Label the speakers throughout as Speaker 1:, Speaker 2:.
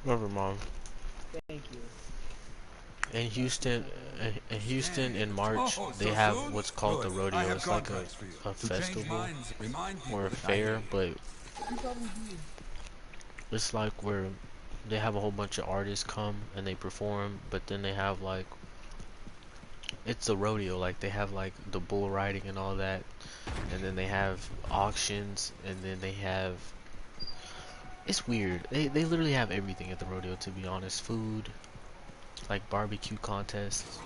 Speaker 1: Never mind.
Speaker 2: Thank you.
Speaker 1: In
Speaker 2: Sorry, keep
Speaker 1: Houston,
Speaker 2: talking.
Speaker 1: in Houston in March,
Speaker 3: Oh,
Speaker 1: they
Speaker 3: so
Speaker 1: have
Speaker 3: soon?
Speaker 1: what's called the
Speaker 3: Good. I
Speaker 1: rodeo.
Speaker 3: have
Speaker 1: It's like a,
Speaker 3: contracts for you.
Speaker 1: a
Speaker 3: To change
Speaker 1: festival
Speaker 3: minds, remind
Speaker 1: or
Speaker 3: people
Speaker 1: a
Speaker 3: that I
Speaker 1: fair,
Speaker 3: hate.
Speaker 1: but
Speaker 2: You probably do.
Speaker 1: it's like where they have a whole bunch of artists come and they perform, but then they have like it's a rodeo, like they have like the bull riding and all that, and then they have auctions, and then they have it's weird. They literally have everything at the rodeo, to be honest. Food, like barbecue contests.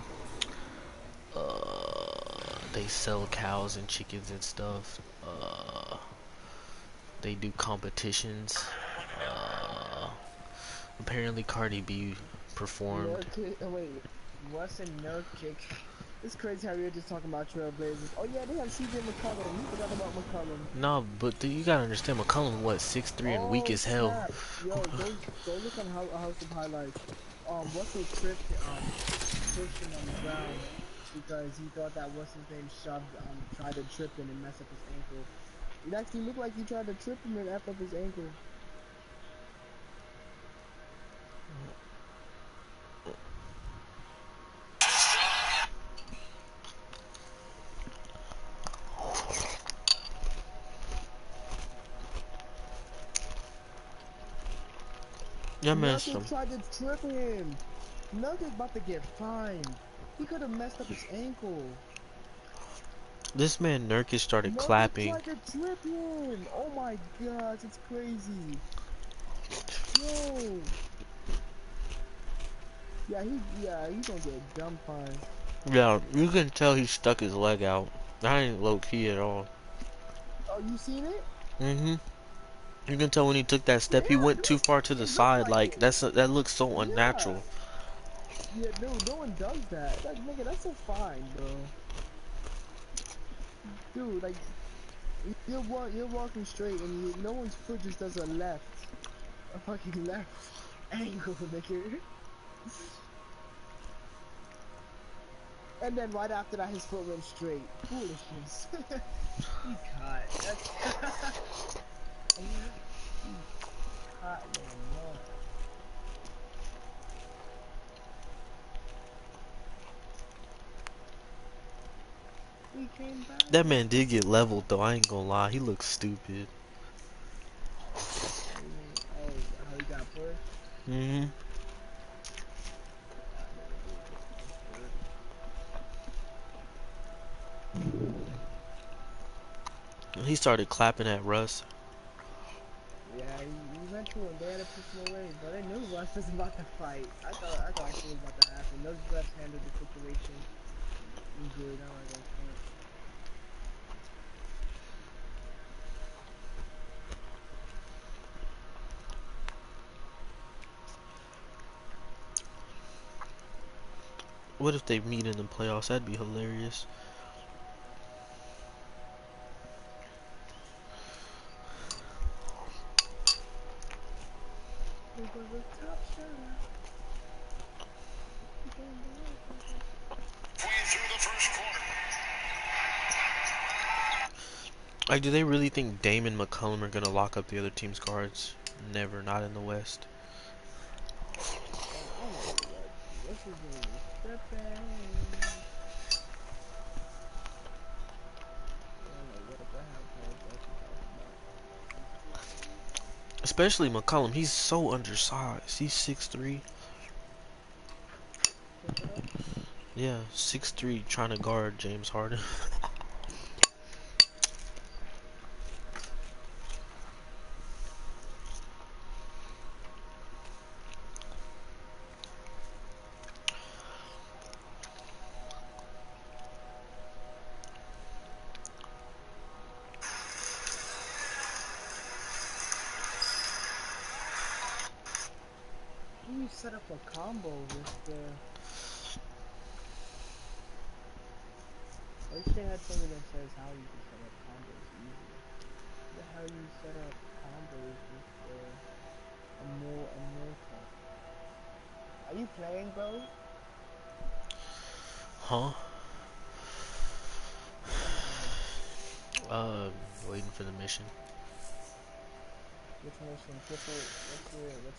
Speaker 1: They sell cows and chickens and stuff. They do competitions. Uh, Apparently Cardi B performed.
Speaker 2: Nurkic. Oh, wait. What's a Nurkic? It's crazy how we were just talking about Trailblazers. Oh yeah, they have CJ McCollum. We forgot about McCollum.
Speaker 1: No, but you gotta understand, McCollum what 6'3" and weak
Speaker 2: Oh
Speaker 1: as hell.
Speaker 2: snap! Yo, go look on House of Highlights. Russell tripped pushed him on the ground because he thought that what's his name shoved tried to trip him and mess up his ankle. It actually looked like he tried to trip him and f up his ankle.
Speaker 1: Yeah, man,
Speaker 2: Nurkic tried to trip him. Nurkic about to get fined. He could have messed up his ankle.
Speaker 1: this man Nurkic started
Speaker 2: Nurkic
Speaker 1: clapping.
Speaker 2: tried to trip him. Oh my gosh, it's crazy. Yo. Yeah, he gonna get dumb fine.
Speaker 1: Yeah, you can tell he stuck his leg out. That ain't low key at all.
Speaker 2: Oh, you seen it?
Speaker 1: Mhm. You can tell when he took that
Speaker 2: Yeah,
Speaker 1: step, he went too far to the
Speaker 2: it looked
Speaker 1: side.
Speaker 2: like
Speaker 1: Like
Speaker 2: it.
Speaker 1: that looks so
Speaker 2: Yeah.
Speaker 1: unnatural.
Speaker 2: Yeah, dude, no one does that. That nigga, that's a fine, bro. Dude, like you're walking straight and no one's foot just does a fucking left angle, nigga. And then right after that, his foot went straight. Foolishness. He caught. That's he caught your mug. He came
Speaker 1: That
Speaker 2: back.
Speaker 1: man did get leveled though. I ain't gonna lie. He looks stupid.
Speaker 2: What do you mean? Oh, how he got pushed?
Speaker 1: Mhm.
Speaker 2: That nigga did get pushed dirty.
Speaker 1: He started clapping at Russ.
Speaker 2: Yeah, he went to him. They had to push him away, but they knew Russ was about to fight. I thought shit was about to happen. Those refs handled the situation good. I'm not gonna front.
Speaker 1: What if they meet in the playoffs? That'd be hilarious.
Speaker 2: It was a top shot. You can't believe it.
Speaker 3: Through the first quarter.
Speaker 1: Like, do they really think Dame and McCollum are gonna lock up the other team's guards? Never, not in the West.
Speaker 2: Man, I don't know what. What's his name is tripping. I don't know what the hell Paris Jackson talking about.
Speaker 1: Especially McCollum. He's so undersized. He's 6'3".
Speaker 2: Tripping.
Speaker 1: Yeah, 6'3", trying to guard James Harden.
Speaker 2: How do you set up a combo with the? I wish they had something that says how you can set up combos easy. The hell you set up combos with a mortar? Are you playing, bro?
Speaker 1: Huh?
Speaker 2: What are you doing?
Speaker 1: Uh, Waiting for the mission.
Speaker 2: Which mission? Triple. What's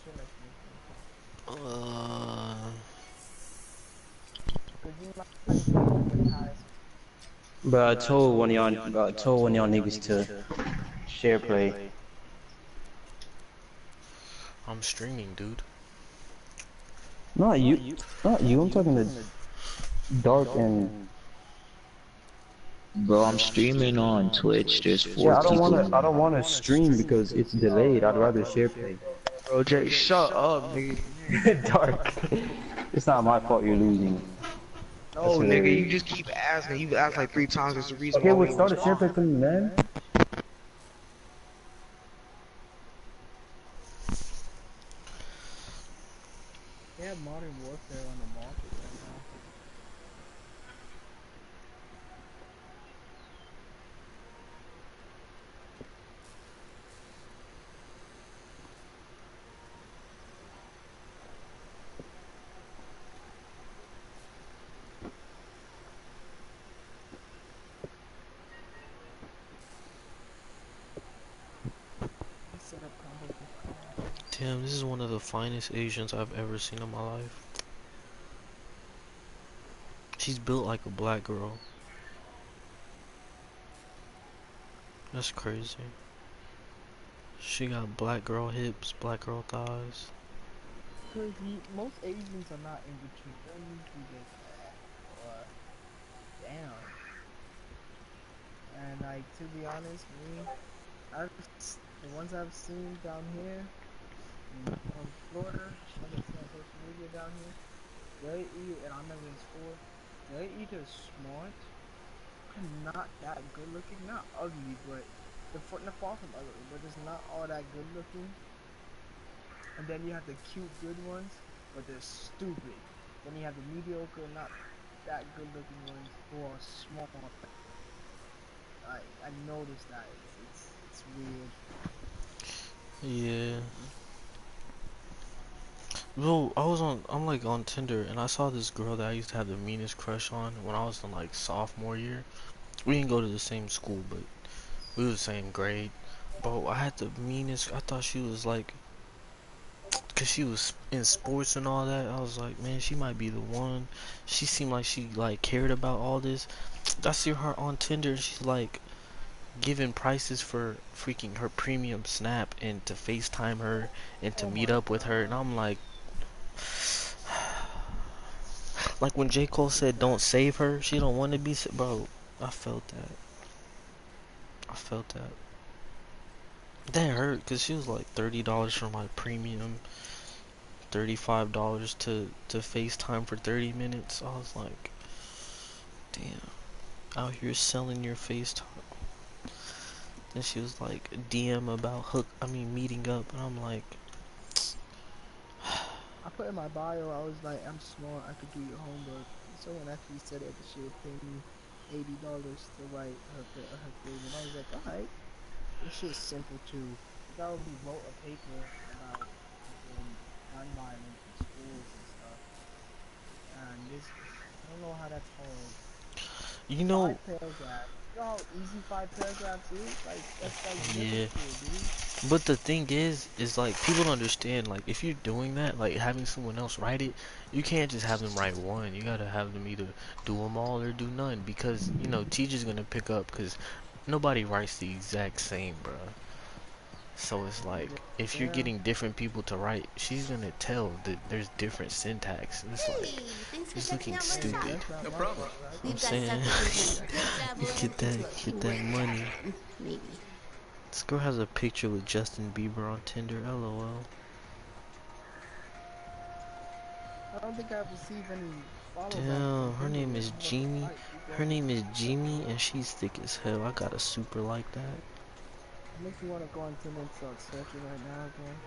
Speaker 2: your mission?
Speaker 1: Uh,
Speaker 2: Because you might do it in comparison.
Speaker 4: But I told one of y'all niggas to share play.
Speaker 1: I'm streaming, dude.
Speaker 4: Not you, not you. I'm talking to Dark and
Speaker 5: Bro, I'm streaming on Twitch. There's four
Speaker 4: yeah.
Speaker 5: people in
Speaker 4: I
Speaker 5: there.
Speaker 4: don't wanna stream because it's delayed. I'd rather share play.
Speaker 5: Bro, Jay, shut up, nigga.
Speaker 4: Dark. It's not my fault you're losing. That's
Speaker 5: No, nigga, you
Speaker 4: hilarious.
Speaker 5: just keep asking. You asked like 3 times. There's a reason
Speaker 4: Okay,
Speaker 5: why
Speaker 4: we'll
Speaker 5: we don't
Speaker 4: start a share
Speaker 5: respond.
Speaker 4: play for me, man.
Speaker 2: They have Modern Warfare on the market right now. They set up combos with cars.
Speaker 1: Damn, this is one of the finest Asians I've ever seen in my life. She's built like a black girl. That's crazy. She got black girl hips, black girl thighs.
Speaker 2: Because most Asians are not in between. They're usually just or down. And like to be honest, the ones I've seen down here on Florida, I can see on social media down here, they either, and I remember in school, they're either smart and not that good looking, not ugly, but they're far from ugly, but just not all that good looking. And then you have the cute good ones, but they're stupid. Then you have the mediocre, not that good looking ones who are smart. I noticed that it's weird.
Speaker 1: Yeah. Bro, I'm like on Tinder and I saw this girl that I used to have the meanest crush on when I was in like sophomore year. We didn't go to the same school, but we were the same grade. Bro, I had the meanest, I thought she was like, cause she was in sports and all that. I was like, man, she might be the one. She seemed like she like cared about all this. I see her on Tinder and she's like giving prices for freaking her premium snap and to FaceTime her and to
Speaker 2: Oh
Speaker 1: meet
Speaker 2: my
Speaker 1: up with her, and
Speaker 2: god.
Speaker 1: I'm like when J. Cole said don't save her, she don't want to be bro, I felt that. I felt that. That hurt because she was like $30 for my premium, $35 to FaceTime for 30 minutes. I was like, damn, out here selling your FaceTime. Then she was like DM about meeting up, and I'm like,
Speaker 2: I put in my bio, I was like, I'm smart, I could do your homework. Someone actually said that she would pay me $80 to write her thing, and I was like, alright, this shit's simple too. That would be wrote a paper about gun violence in schools and stuff. And this, I don't know how that's hard.
Speaker 1: you know,
Speaker 2: 5 paragraphs. You know how easy 5 paragraphs is? Like, that's like middle
Speaker 1: yeah.
Speaker 2: school, dude.
Speaker 1: But the thing is like people don't understand. Like if you're doing that, like having someone else write it, you can't just have them write one. You gotta have them either do them all or do none because you know teacher's gonna pick up because nobody writes the exact same, bruh. So it's like if you're
Speaker 2: Yeah.
Speaker 1: getting different people to write, she's gonna tell that there's different syntax. And it's like
Speaker 6: Hey, thanks for
Speaker 1: it's
Speaker 6: checking
Speaker 1: looking
Speaker 6: out my
Speaker 2: Hey,
Speaker 6: shop.
Speaker 1: stupid.
Speaker 2: that's not my fault, right?
Speaker 1: I'm
Speaker 6: We've got
Speaker 1: saying
Speaker 6: stuff that gives you a good job
Speaker 1: get that money.
Speaker 6: maybe.
Speaker 1: This girl has a picture with Justin Bieber on Tinder. LOL.
Speaker 2: I don't think I've received any follow backs from
Speaker 1: Damn, her
Speaker 2: Tinder
Speaker 1: name
Speaker 2: yet.
Speaker 1: is
Speaker 2: I'm about to
Speaker 1: Jamie.
Speaker 2: fight
Speaker 1: Her
Speaker 2: because
Speaker 1: name is Jimmy, and she's thick as hell. I got a super like that.
Speaker 2: it makes me want to go on Tinder and start searching right now, bro.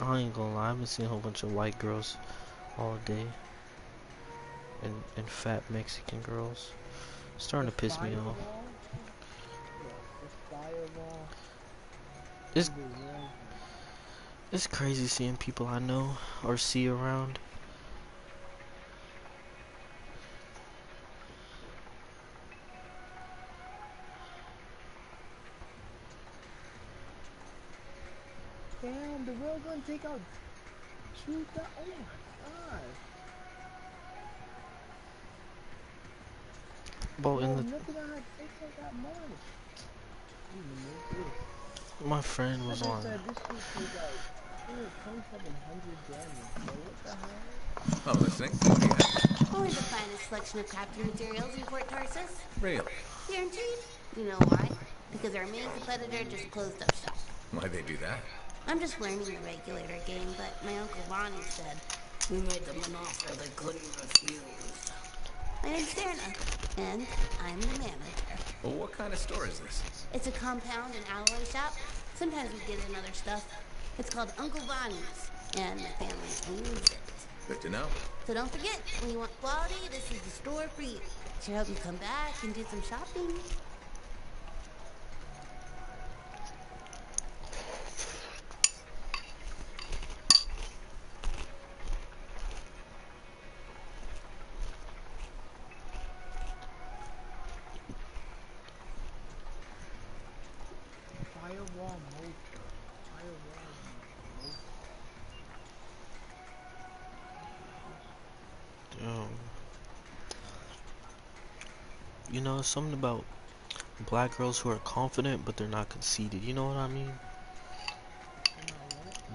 Speaker 1: I ain't gonna lie, I've been seeing a whole bunch of white girls all day, and fat Mexican girls. It's starting
Speaker 2: The
Speaker 1: to piss me off.
Speaker 2: firewall, the firewall
Speaker 1: It's
Speaker 2: Tinder was
Speaker 1: it's crazy seeing people I know or see around.
Speaker 2: Damn, the railgun take out 2,000. Oh my god.
Speaker 1: Bro,
Speaker 2: Bro,
Speaker 1: in the
Speaker 2: nothing I had takes out that much. I'm gonna make this.
Speaker 1: my friend was
Speaker 2: Like I
Speaker 1: on.
Speaker 2: said, this shit take out 2,700 damage, bro. What the hell?
Speaker 7: Oh, listening. What do you have?
Speaker 6: Only the finest selection of crafting materials in Fort Tarsus.
Speaker 7: Really?
Speaker 6: Guaranteed. You know why? Because our main competitor just closed up shop.
Speaker 7: Why'd they do that?
Speaker 6: I'm just learning the regulator game, but my Uncle Ronnie said, we made them an offer they couldn't refuse. My name's Serna, and I'm the manager.
Speaker 7: Well, what kind of store is this?
Speaker 6: It's a compound and alloy shop. Sometimes we get in other stuff. It's called Uncle Ronnie's, and my family owns it.
Speaker 7: Good to know.
Speaker 6: So don't forget, when you want quality, this is the store for you. Should help you come back and do some shopping.
Speaker 2: Firewall mode. Firewall mode.
Speaker 1: Damn. You know, something about black girls who are confident but they're not conceited. You know what I mean?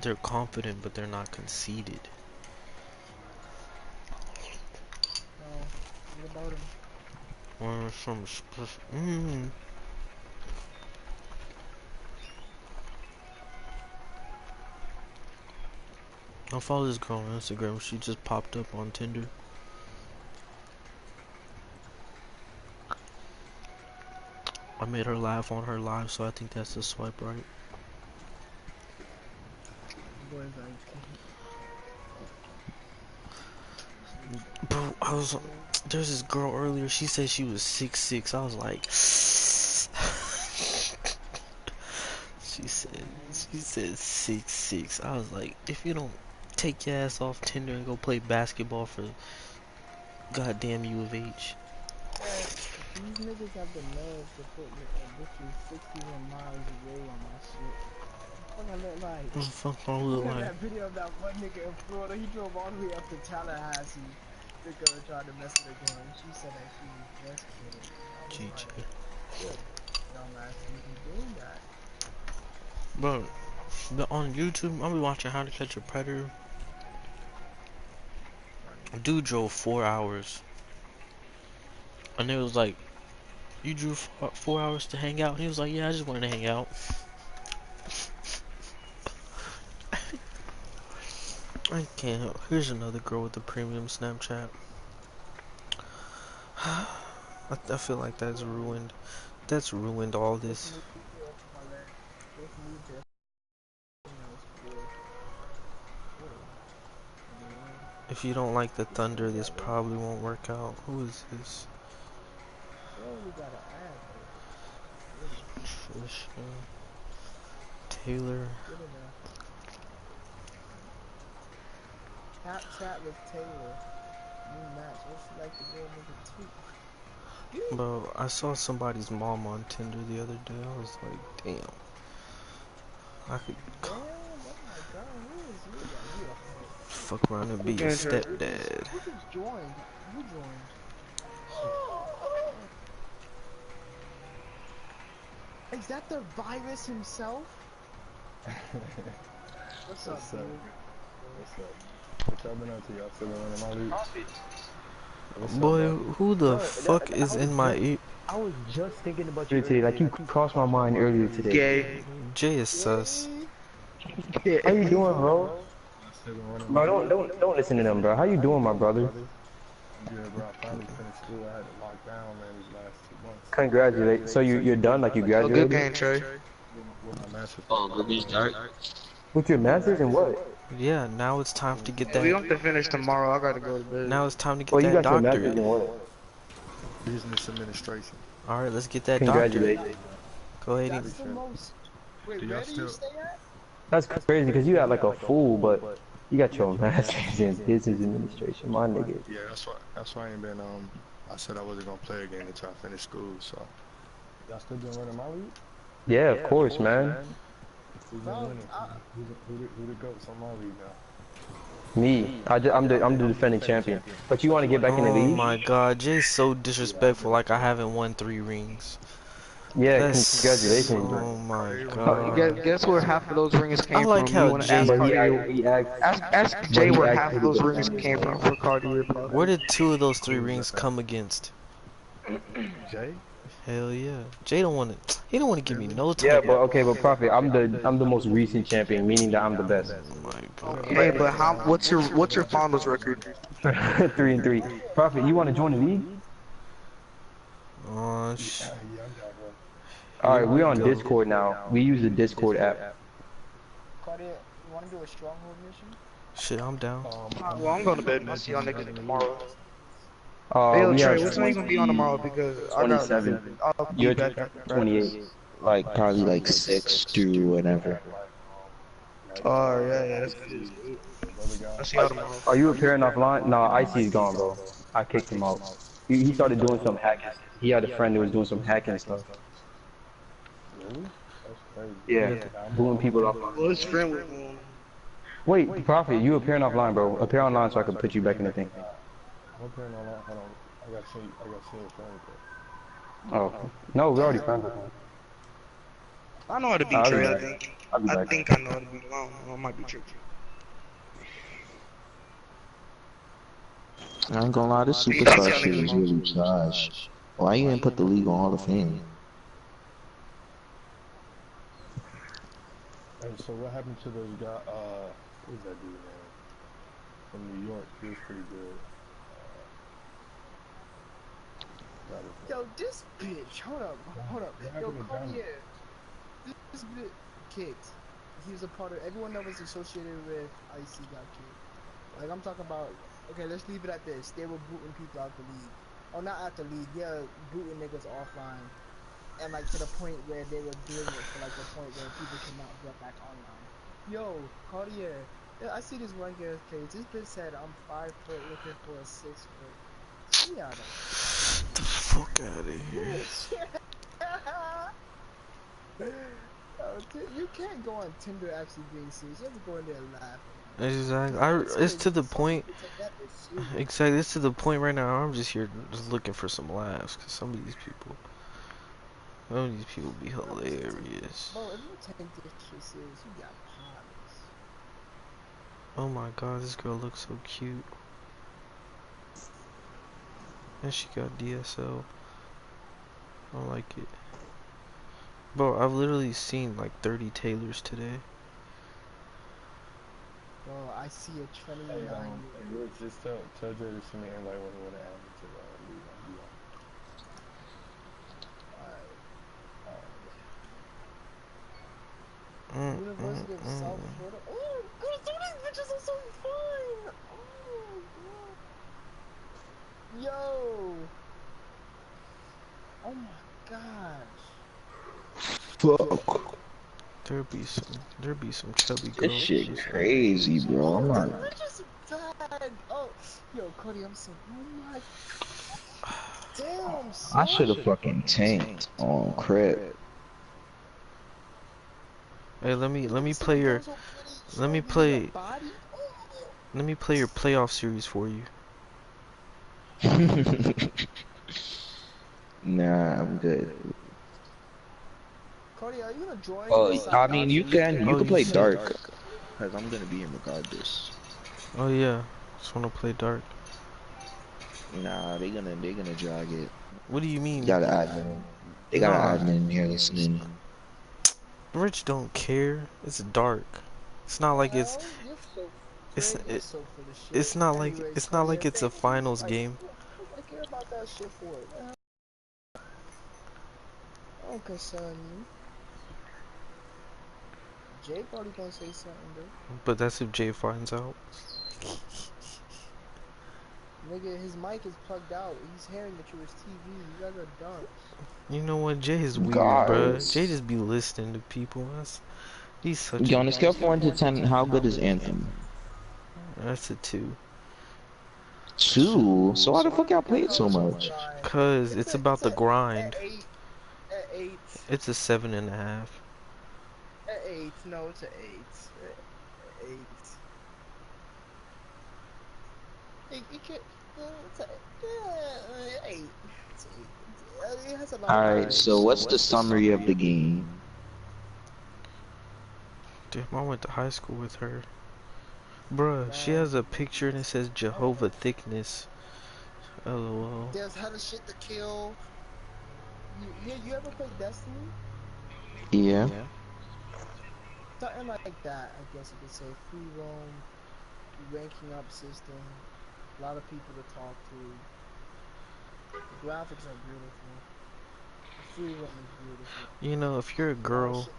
Speaker 1: They're confident but they're not conceited.
Speaker 2: Oh, what about him?
Speaker 1: Or some I follow this girl on Instagram. She just popped up on Tinder. I made her laugh on her live, so I think that's the swipe right.
Speaker 2: Boys like,
Speaker 1: Bro, there's this girl earlier, she said she was 6'6". I was like, she said 6'6". I was like, if you don't take your ass off Tinder and go play basketball for goddamn U of H.
Speaker 2: these niggas have the nerve to put me bitches 61 miles away on my shit. What I look like?
Speaker 1: What the fuck I look
Speaker 2: You know
Speaker 1: like?
Speaker 2: that video of that one nigga in Florida? He drove all the way up to Tallahassee. The girl tried to mess with a girl, and she said that she was just kidding. I was
Speaker 1: GG.
Speaker 2: like, good. Dumbass, you be doing that.
Speaker 1: Bro, on YouTube, I'll be watching How to Catch a Predator. Dude drove 4 hours. And it was like, you drew 4 hours to hang out? And he was like, yeah, I just wanted to hang out. I can't. Here's another girl with a premium Snapchat. I feel like that's ruined. That's ruined all this. If you don't like the thunder, this probably won't work out. Who is this? Trisha. Taylor.
Speaker 2: Chat with Taylor. New match. What's she like to go nigga tweet?
Speaker 1: Bro, I saw somebody's mom on Tinder the other day. I was like, damn. I could
Speaker 2: Damn, oh my god, who is he?
Speaker 1: fuck around and be a stepdad.
Speaker 2: Who just joined? Who joined? Is that the virus himself? What's up, dude?
Speaker 8: What's up? What y'all been up to? Y'all still running my league?
Speaker 1: Boy, who the fuck is in my ear?
Speaker 4: I was just thinking about you today. Like you crossed my mind earlier today.
Speaker 5: Gay.
Speaker 1: Jay is sus.
Speaker 4: How you doing, bro? Bro, don't listen to them, bro. How you doing, my brother?
Speaker 8: Good, bro. I finally finished school. I had to lock down, man, these last 2 months.
Speaker 4: Congratulate. So you're done? Like you
Speaker 5: Oh,
Speaker 4: graduated?
Speaker 5: good game, Trey.
Speaker 8: With my master's.
Speaker 9: Oh, Ruby's dark.
Speaker 4: With your masters and what?
Speaker 1: Yeah, now it's time to get
Speaker 5: We
Speaker 1: that.
Speaker 5: have to finish tomorrow. I gotta go to bed.
Speaker 1: Now it's time to get
Speaker 4: Oh, you
Speaker 1: that
Speaker 4: got your masters
Speaker 1: doctorate.
Speaker 4: in what?
Speaker 8: Business administration.
Speaker 1: Alright, let's get that
Speaker 4: Congratulate.
Speaker 1: doctorate. Go ahead and
Speaker 2: That's the most. Wait,
Speaker 8: Do
Speaker 2: where
Speaker 8: y'all
Speaker 2: do you
Speaker 8: still-
Speaker 2: stay at?
Speaker 4: That's crazy because you got like a fool, but you got your masters in business administration, my nigga.
Speaker 8: Yeah, that's why I ain't been, I said I wasn't gonna play again until I finished school, so. Y'all still been running my league?
Speaker 4: Yeah, of course, man.
Speaker 8: Who's been
Speaker 2: Bro,
Speaker 8: winning? Who the goats on my league now?
Speaker 4: Me. I'm the defending champion. But you want to get back in the
Speaker 1: Oh
Speaker 4: league?
Speaker 1: my god, Jay's so disrespectful, like I haven't won 3 rings.
Speaker 4: Yeah,
Speaker 1: That's,
Speaker 4: congratulations.
Speaker 1: oh my
Speaker 5: Guess,
Speaker 1: god.
Speaker 5: guess where half of those rings
Speaker 1: I
Speaker 5: came
Speaker 1: like
Speaker 5: from? You
Speaker 1: how
Speaker 5: want to
Speaker 1: Jay,
Speaker 5: ask
Speaker 4: But
Speaker 5: Cartier?
Speaker 4: he asked,
Speaker 5: Ask
Speaker 4: but
Speaker 5: Jay
Speaker 4: he
Speaker 5: where
Speaker 4: asked
Speaker 5: half
Speaker 4: who
Speaker 5: of
Speaker 4: the
Speaker 5: those rings
Speaker 4: defending
Speaker 5: came from for Cartier, bro.
Speaker 1: where did 2 of those 3 rings come against?
Speaker 8: Jay?
Speaker 1: Hell yeah. Jay don't want to, he don't want to give me no
Speaker 4: Yeah,
Speaker 1: type
Speaker 4: but
Speaker 1: of,
Speaker 4: okay, but Prophet, I'm the most recent champion, meaning that I'm the best.
Speaker 1: oh my
Speaker 5: Okay,
Speaker 1: god.
Speaker 5: but how? What's your finals record?
Speaker 4: 3-3. Prophet, you want to join the league?
Speaker 1: Oh,
Speaker 8: Yeah, I'm down for
Speaker 4: All
Speaker 1: here
Speaker 4: right, we're
Speaker 1: we
Speaker 4: on
Speaker 1: go.
Speaker 4: Discord now. We use the Discord app.
Speaker 2: Cartier, you wanna do a stronghold mission?
Speaker 1: Shit, I'm down.
Speaker 5: Well, I'm going to bed. I'll see y'all niggas tomorrow. Hey, yo,
Speaker 4: We
Speaker 5: Trey,
Speaker 4: have
Speaker 5: what time you gonna be on tomorrow? Because I got,
Speaker 4: 27.
Speaker 5: I'll be
Speaker 4: You're
Speaker 5: back after practice.
Speaker 4: 28.
Speaker 9: Like probably like 6 to whatever.
Speaker 5: Oh, yeah, that's good. I'll see y'all tomorrow.
Speaker 4: Are you appearing offline? No, Icy's gone, bro. I kicked him out. He started doing some hacking. He had a friend that was doing some hacking stuff.
Speaker 8: Really? That's crazy.
Speaker 4: Yeah, booing people off.
Speaker 5: Well, his friend was going.
Speaker 4: Wait, Prophet, you appearing offline, bro. Appear online so I can put you back in the thing.
Speaker 8: I'm appearing online. Hold on. I got to see your friend request.
Speaker 4: Oh, no, we're already friends with him.
Speaker 5: I know how to beat
Speaker 4: I'll be
Speaker 5: Trey, I
Speaker 4: back.
Speaker 5: think.
Speaker 4: I'll be
Speaker 5: I
Speaker 4: back.
Speaker 5: think I know how to beat him. I don't know, I might be tricky.
Speaker 9: I ain't gonna lie, this
Speaker 5: But yeah, I'll see
Speaker 9: superstar
Speaker 5: y'all
Speaker 9: shit
Speaker 5: niggas
Speaker 9: is
Speaker 5: tomorrow.
Speaker 9: really trash. Why you didn't put the league on Hall of Fame?
Speaker 8: And so what happened to those guy? Who's that dude, man? From New York. He was pretty good. Got his name.
Speaker 2: Yo, this bitch, hold up.
Speaker 8: What
Speaker 2: Yo,
Speaker 8: happened to Johnny?
Speaker 2: Cartier, this bitch kicked. He was a part of, everyone that was associated with IC got kicked. Like, I'm talking about, okay, let's leave it at this. They were booting people out the league. Oh, not out the league, yeah, booting niggas offline. And, like, to the point where they were doing it to, like, the point where people cannot get back online. Yo, Cartier, yeah, I see this one girl's page. This bitch said, I'm 5 foot looking for a 6 foot. Yeah,
Speaker 1: Get the fuck out of here.
Speaker 2: You can't go on Tinder actually being serious. You have to go in there and laugh.
Speaker 1: Exactly. It's to the point.
Speaker 2: Take that bitch serious.
Speaker 1: Exactly. It's to the point right now. I'm just here, just looking for some laughs. Cause some of these people be hilarious.
Speaker 2: Bro, if you take this shit serious, you got problems.
Speaker 1: Oh my god, this girl looks so cute. And she got DSL. I don't like it. Bro, I've literally seen like 30 Taylors today.
Speaker 2: Bro, I see a 29
Speaker 8: Hey,
Speaker 2: year
Speaker 8: just tell Jay to send me an invite when he want to add me to the league.
Speaker 2: University of South Florida. Oh, God, some of these bitches are so fine. Oh. Yo. Oh my gosh.
Speaker 9: Fuck.
Speaker 1: There be some chubby
Speaker 9: This
Speaker 1: girls.
Speaker 9: shit
Speaker 1: just
Speaker 9: crazy, bro. I'm not.
Speaker 2: They're just bad. Oh, yo, Cody, I'm so. Oh my. Damn, son.
Speaker 9: I should have fucking tanked on crit.
Speaker 1: Hey, let me play your let me play your playoff series for you.
Speaker 9: Nah, I'm good.
Speaker 2: Cody, are you gonna join?
Speaker 9: Oh, I mean, you can
Speaker 1: Oh,
Speaker 9: play
Speaker 1: you said-
Speaker 9: dark, cause I'm gonna be in regardless.
Speaker 1: Oh yeah, just wanna play dark.
Speaker 9: Nah, they gonna drag it.
Speaker 1: What do you mean?
Speaker 9: You got an admin. They got an admin here listening.
Speaker 1: Rich don't care. It's dark. It's not like it's it's not like it's a finals game.
Speaker 2: I care about that shit for it, man. I don't concern you. Jay probably gonna say something, though.
Speaker 1: But that's if Jay finds out.
Speaker 2: Nigga, his mic is plugged out. He's hearing that you was TV. You guys are dumb.
Speaker 1: You know what? Jay is weird,
Speaker 9: Guys.
Speaker 1: bruh. Jay just be listening to people. He's such
Speaker 9: On a scale from 1 to 10, how good is Anthem?
Speaker 1: That's a 2.
Speaker 9: 2? So why the fuck y'all play it so much?
Speaker 1: Cause it's about the grind.
Speaker 2: At 8.
Speaker 1: It's a 7.5.
Speaker 2: At 8. 8. No, it's an 8. 8. It could, it's a, 8. It's 8. It has a lot of
Speaker 9: Alright,
Speaker 2: guys.
Speaker 9: so what's the summary of the game?
Speaker 1: Damn, I went to high school with her. Bruh, she has a picture and it says Jehovah Thickness. LOL.
Speaker 2: There's hella shit to kill. You ever play Destiny?
Speaker 9: Yeah.
Speaker 2: Something like that, I guess you could say. Free roam, ranking up system, a lot of people to talk to. The graphics are beautiful. The free roam is beautiful.
Speaker 1: You know, if you're a girl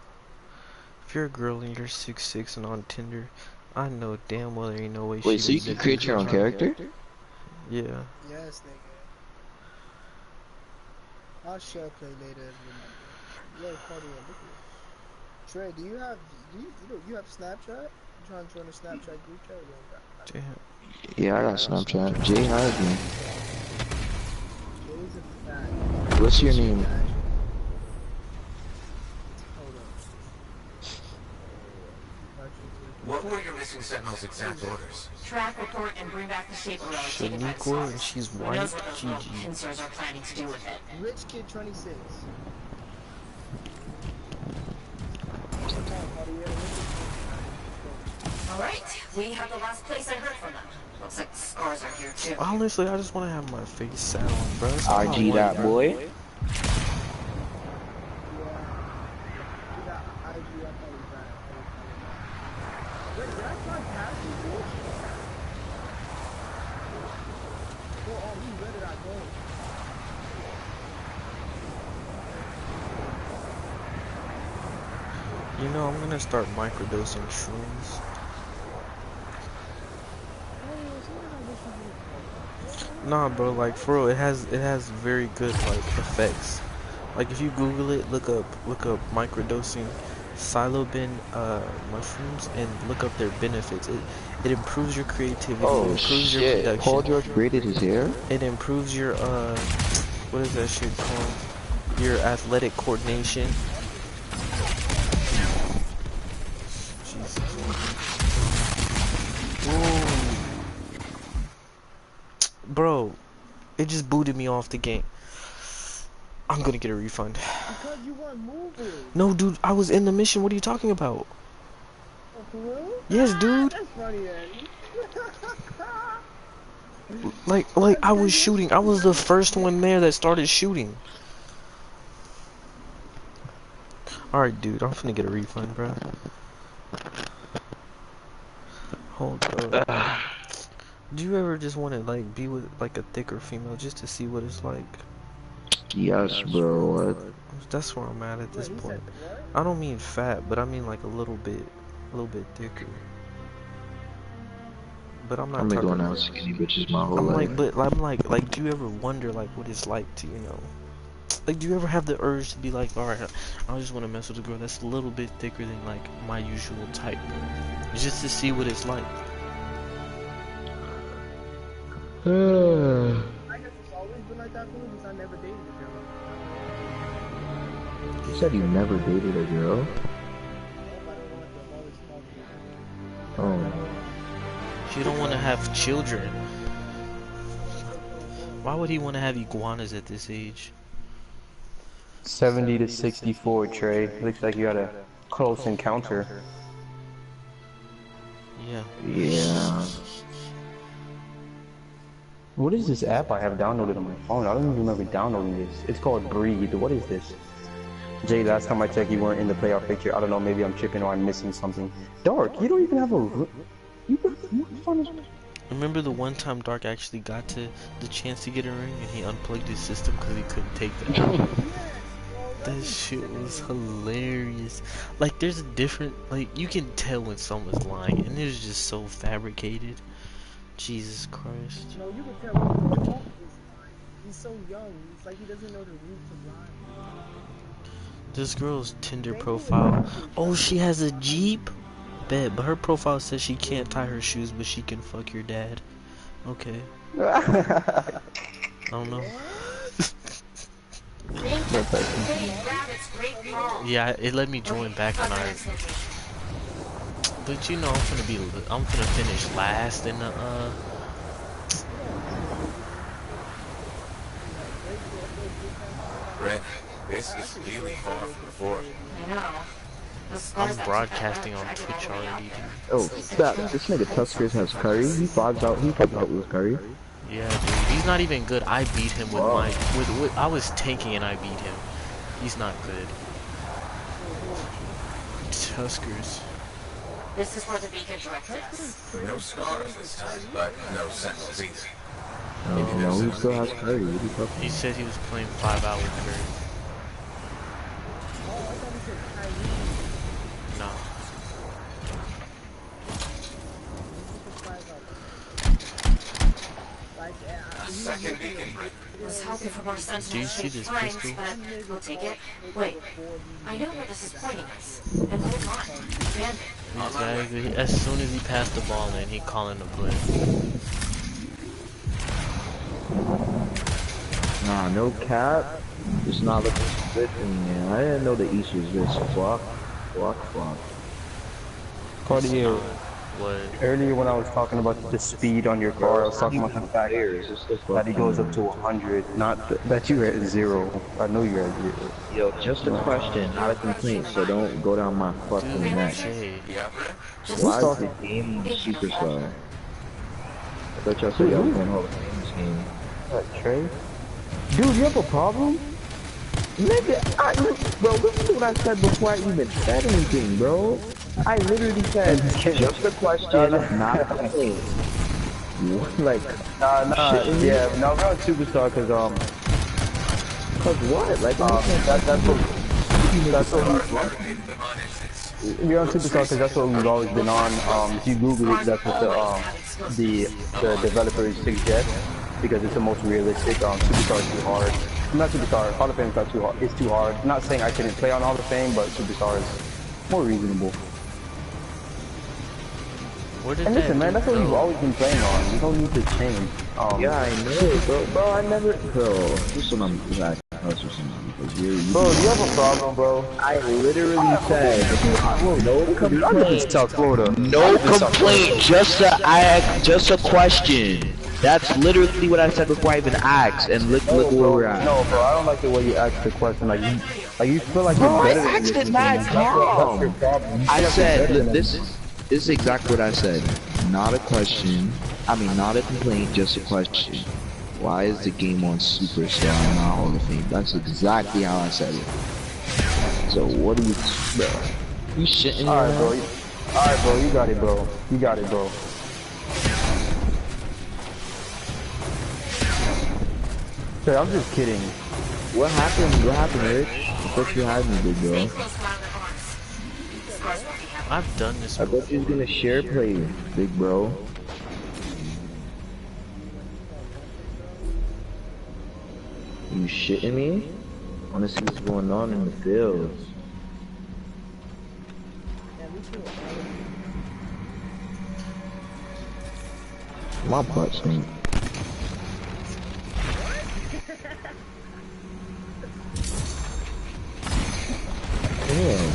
Speaker 1: and you're 6'6" and on Tinder, I know damn well there ain't no way
Speaker 9: Wait,
Speaker 1: she
Speaker 9: so you
Speaker 1: would
Speaker 9: can
Speaker 1: nip
Speaker 9: create
Speaker 1: you
Speaker 9: your own character?
Speaker 1: Yeah.
Speaker 2: Yes, nigga. I shall play later if you remember. Yo, party, look at it. Trey, do you have Snapchat? You trying to join a Snapchat group chat? You don't got
Speaker 1: Damn.
Speaker 9: Yeah, I got Snapchat. Jay hired me.
Speaker 2: Jay's a fat.
Speaker 9: What's your name?
Speaker 2: Hold on.
Speaker 7: What were your missing sentinel's exact orders?
Speaker 10: Track, report, and bring back the shape around
Speaker 1: Shaniqua and she's white. GG.
Speaker 10: pincers are planning to do with it.
Speaker 2: Rich Kid 26.
Speaker 10: Alright, we have the last place I heard from them. Looks like the scars are here too.
Speaker 1: Honestly, I just want to have my face sat on, bro.
Speaker 9: RG that boy.
Speaker 1: You know, I'm gonna start microdosing shrooms. Nah, bro, like for real, it has very good like effects. Like if you Google it, look up microdosing psilocybin mushrooms and look up their benefits. It improves your creativity,
Speaker 9: Oh
Speaker 1: it improves your
Speaker 9: shit.
Speaker 1: production.
Speaker 9: Paul George braided his hair?
Speaker 1: It improves your what is that shit called? Your athletic coordination. Jesus. Ooh. Bro, it just booted me off the game. I'm gonna get a refund.
Speaker 2: Because you weren't moving.
Speaker 1: No, dude, I was in the mission. What are you talking about?
Speaker 2: Oh, for real?
Speaker 1: Yes, dude.
Speaker 2: That's funny, Eddie.
Speaker 1: Like I was shooting. I was the first one there that started shooting. Alright, dude, I'm finna get a refund, bro. Hold up. Do you ever just want to like be with like a thicker female just to see what it's like?
Speaker 9: Yes, bro.
Speaker 1: That's where I'm at this point. I don't mean fat, but I mean like a little bit thicker. But I'm not
Speaker 9: I've been
Speaker 1: talking.
Speaker 9: going out with skinny bitches my whole
Speaker 1: I'm
Speaker 9: life.
Speaker 1: like, do you ever wonder like what it's like to, you know? Like, do you ever have the urge to be like, alright, I just want to mess with a girl that's a little bit thicker than like my usual type, just to see what it's like?
Speaker 2: I guess it's always been like that for me because I never dated a girl.
Speaker 9: You said you never dated a girl? Oh.
Speaker 1: She don't want to have children. Why would he want to have iguanas at this age?
Speaker 4: 70 to 64, Trey. Looks like you had a close encounter.
Speaker 1: Yeah.
Speaker 9: Yeah.
Speaker 4: What is this app I have downloaded on my phone? I don't even remember downloading this. It's called Breathe. What is this? Jay, last time I checked, you weren't in the playoff picture. I don't know, maybe I'm tripping or I'm missing something. Dark, you don't even have a... What fun is...
Speaker 1: Remember the one time Dark actually got to the chance to get a ring and he unplugged his system because he couldn't take that? That shit was hilarious. Like, there's a different... Like, you can tell when someone's lying and it's just so fabricated. Jesus Christ.
Speaker 2: No, you can tell when he's lying. He's so young. It's like he doesn't know the roots of lying.
Speaker 1: This girl's Tinder profile. Oh, she has a Jeep? Bet, but her profile says she can't tie her shoes, but she can fuck your dad. Okay. I don't know. Yeah, it let me join back when I But you know, I'm finna finish last in the
Speaker 7: Red, this is really far from the board.
Speaker 10: I know. The
Speaker 1: I'm
Speaker 10: scores that
Speaker 1: broadcasting on Twitch already, dude.
Speaker 9: Oh, stop. This nigga Tuskers has Curry. He fogs out with Curry.
Speaker 1: Yeah, dude. He's not even good. I beat him with my with I was tanking and I beat him. He's not good. Tuskers.
Speaker 10: This is where the beacon directed us.
Speaker 7: No scars this time, but no sentinels either.
Speaker 9: Oh, no, he still has Curry. What are you talking
Speaker 1: He said he was playing 5 hours Curry. Nah.
Speaker 7: Second beacon.
Speaker 10: I was hoping for more sentinels.
Speaker 1: Do you see this
Speaker 10: times,
Speaker 1: pistol?
Speaker 10: but we'll take it. Wait, I know where this is pointing us. And hold on, bandit.
Speaker 1: These guys, as soon as he passed the ball in, he calling the play.
Speaker 9: Nah, no cap. It's not looking good for me, man. I didn't know the East was this fuck.
Speaker 4: Cartier,
Speaker 1: What?
Speaker 4: earlier when I was talking about the speed on your car, I was talking about the fact that it goes up to 100, not that you're at 0. I know you're at 0.
Speaker 9: Yo, just a question, not a complaint, so don't go down my fucking
Speaker 1: Dude,
Speaker 9: neck.
Speaker 1: Jay.
Speaker 7: Yeah,
Speaker 9: Why is the game superstar? I thought y'all said y'all was going Hall of Fame this game.
Speaker 4: What, Trey? Dude, you have a problem?
Speaker 9: Nigga, bro, listen to what I said before I even said anything, bro. I literally said, just a question, not a complaint. Like,
Speaker 4: yeah, no, we're on Superstar because,
Speaker 9: cause what? Like,
Speaker 4: that's what we're on Superstar because that's what we've always been on. If you Google it, that's what the developers suggest because it's the most realistic. Superstar is too hard. Not Superstar, Hall of Fame is not too hard. It's too hard. Not saying I couldn't play on Hall of Fame, but Superstar is more reasonable. And listen, man, that's what we've always been playing on. We don't need to change.
Speaker 9: yeah, I know, bro. I never, bro. This one I'm like, because you
Speaker 4: you have a problem, bro.
Speaker 9: I literally said, no complaint.
Speaker 4: South Florida.
Speaker 9: No complaint. Just a question. That's literally what I said before I even asked. And look where we're at.
Speaker 4: No, bro, I don't like the way you asked the question. Like you feel like you're better than
Speaker 9: asked it mad calm. I said, this is exactly what I said. Not a question. I mean, not a complaint, just a question. Why is the game on Superstar and not Hall of Fame? That's exactly how I said it. So what do you, bro? You shitting me?
Speaker 4: Alright, bro. Alright, bro. You got it, bro. You got it, bro. Hey, I'm just kidding.
Speaker 9: What happened? What happened, Rich? I thought you had me, big bro.
Speaker 1: I've done this
Speaker 9: I thought you was gonna share play, big bro. You shitting me? I wanna see what's going on in the fields. My butt stink. Damn.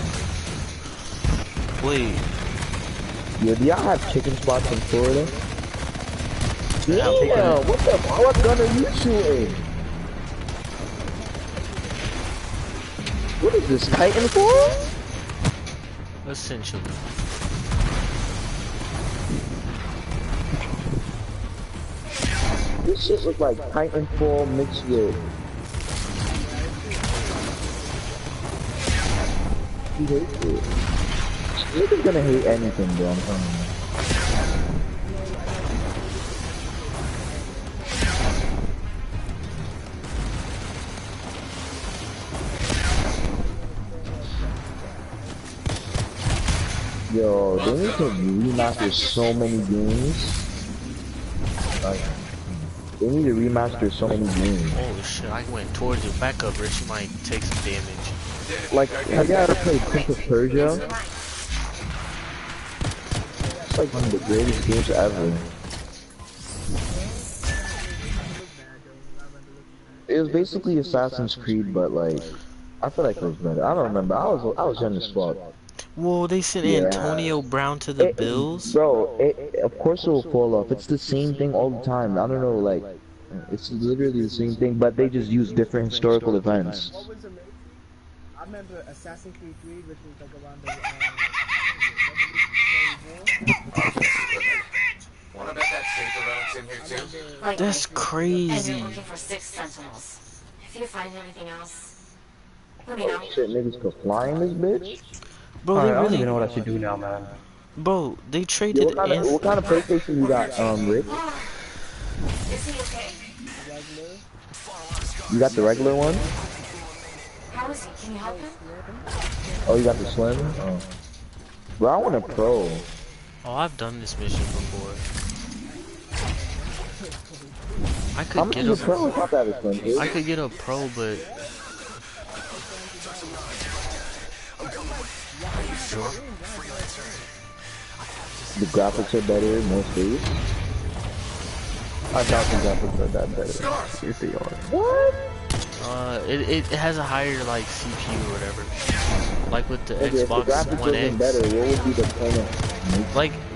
Speaker 1: Wait.
Speaker 9: Yo, do y'all have chicken spots in Florida? Damn, what gun are you shooting? What is this, Titanfall?
Speaker 1: Essentially.
Speaker 9: This shit look like Titanfall mixed with... He hates it. Nigga's gonna hate anything, bro, I'm telling you. Yo, they need to remaster so many games. Like, they need to remaster so many games.
Speaker 1: Holy shit, I went towards your backup, Rich. You might take some damage.
Speaker 9: Like, have you ever played Prince of Persia? It's like one of the greatest games ever. It was basically Assassin's Creed, but like, I feel like it was better. I don't remember. I was young as fuck.
Speaker 1: Whoa, they sent
Speaker 9: Yeah.
Speaker 1: Antonio Brown to the Bills?
Speaker 9: Bro, of course it will fall off. It's the same thing all the time. I don't know, like, it's literally the same thing, but they just use different historical events.
Speaker 2: What was amazing? I remember Assassin's Creed 3, which was like around the
Speaker 7: Wanna bet that Saber Relics in here too?
Speaker 10: Like,
Speaker 1: That's
Speaker 10: and
Speaker 1: crazy.
Speaker 10: you're looking for 6 sentinels. If you find anything else, let me know.
Speaker 9: Shit, niggas could fly in this bitch?
Speaker 1: Bro, they
Speaker 4: Alright, I don't even
Speaker 1: really,
Speaker 4: know what I should do now, man.
Speaker 1: bro, they
Speaker 9: Yo,
Speaker 1: traded
Speaker 9: what kind of PlayStation you got, Rick?
Speaker 10: Is he okay?
Speaker 9: You got the regular one?
Speaker 10: How is he? Can you help him?
Speaker 9: Oh, you got the Slim? Oh. Bro, I want a Pro.
Speaker 1: Oh, I've done this mission before. I
Speaker 9: How
Speaker 1: could
Speaker 9: much
Speaker 1: get
Speaker 9: is a Pro?
Speaker 1: a,
Speaker 9: It's not that expensive.
Speaker 1: I could get a pro, but sure.
Speaker 9: The graphics are better, more space.
Speaker 4: I doubt the graphics are that better. If they are.
Speaker 9: What?
Speaker 1: It has a higher like CPU or whatever. Like with the
Speaker 9: Okay, if the
Speaker 1: Xbox
Speaker 9: graphics
Speaker 1: One
Speaker 9: wasn't
Speaker 1: X.
Speaker 9: better, what would be the point of...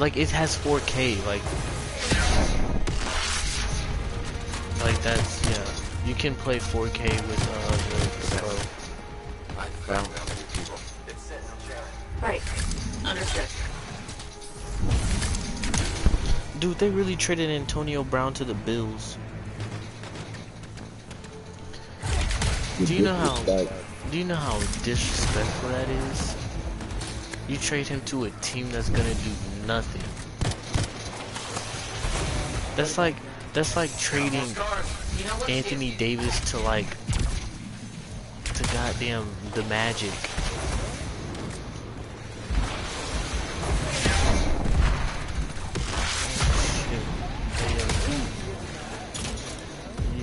Speaker 1: Like it has 4K. Like that's yeah. You can play 4K with the Pro.
Speaker 7: I found people.
Speaker 10: Right. Understood.
Speaker 1: Dude, they really traded Antonio Brown to the Bills. Do you know how disrespectful that is? You trade him to a team that's gonna do nothing. That's like trading Anthony Davis to goddamn the Magic.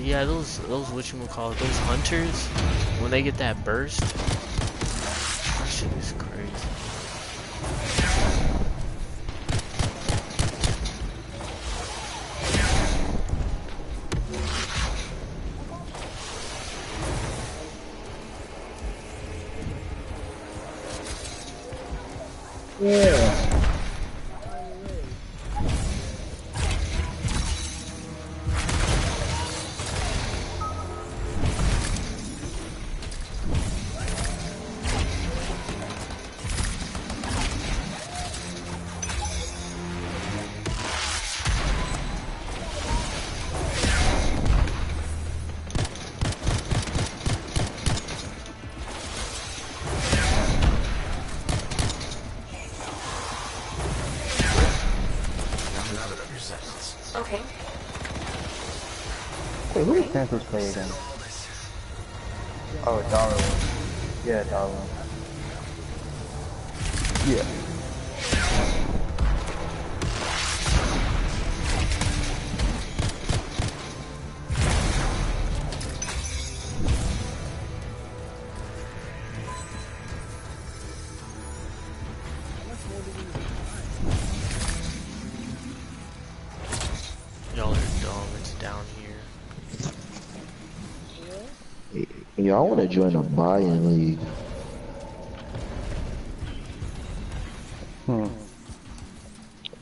Speaker 1: Yeah, those whatchamacallit, those hunters, when they get that burst, that shit is crazy.
Speaker 9: Yeah.
Speaker 10: Okay.
Speaker 4: Wait, who did Santos play again? Oh, Darwin. Yeah, Darwin. Yeah.
Speaker 1: Y'all are dumb. It's down here.
Speaker 9: Yo, I want to join a buy-in league.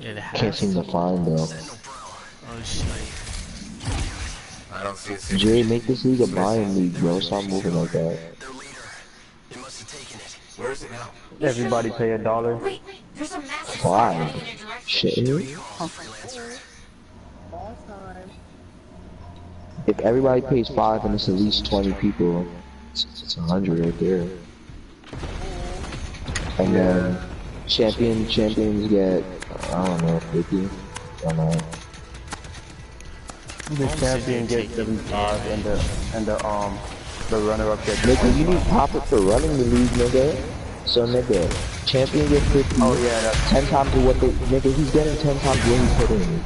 Speaker 1: It has.
Speaker 9: Can't seem to find though.
Speaker 1: Oh shit.
Speaker 7: I don't see a
Speaker 9: Jay, make this league a buy-in league, bro. Stop moving like that.
Speaker 7: Where is it now?
Speaker 4: Everybody pay $1.
Speaker 10: Wait, there's a massive
Speaker 9: Why?
Speaker 10: spider in your direction.
Speaker 9: Shit.
Speaker 2: Boss time.
Speaker 9: If everybody pays 5 and it's at least 20 people, it's 100 right there. And then champions get, I don't know, 50. I don't know.
Speaker 4: The champion gets 75 and the runner-up gets
Speaker 9: Nigga, you need profit for running the league, nigga. So nigga, champion gets 50.
Speaker 4: Oh yeah, that's
Speaker 9: 10 times of what they, nigga, he's getting 10 times what he put in.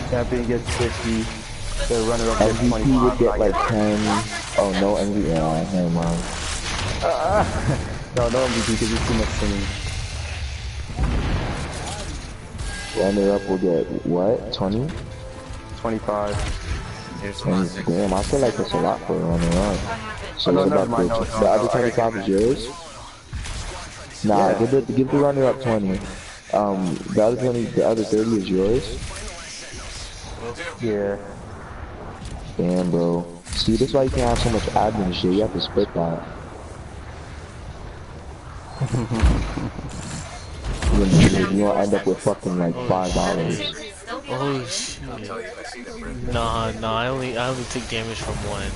Speaker 4: champion gets 50. The runner-up gets
Speaker 9: MVP
Speaker 4: 25.
Speaker 9: would get like 10. Oh no MVP, never mind.
Speaker 4: No MVP because it's too much singing.
Speaker 9: Runner up will get what? 20?
Speaker 4: 25.
Speaker 7: Here's
Speaker 9: 20. Damn, I feel like that's a lot for a runner up. So
Speaker 4: Oh, no,
Speaker 9: what
Speaker 4: never
Speaker 9: about
Speaker 4: mind,
Speaker 9: the
Speaker 4: no,
Speaker 9: other
Speaker 4: no,
Speaker 9: 25 is yours? Nah, give the runner up 20. The other 20, the other 30 is yours.
Speaker 4: Yeah.
Speaker 9: Damn, bro. See, this is why you can't have so much admin shit. You have to split that. You won't end up with fucking like $5.
Speaker 1: Oh shit. Nah, I only took damage from one.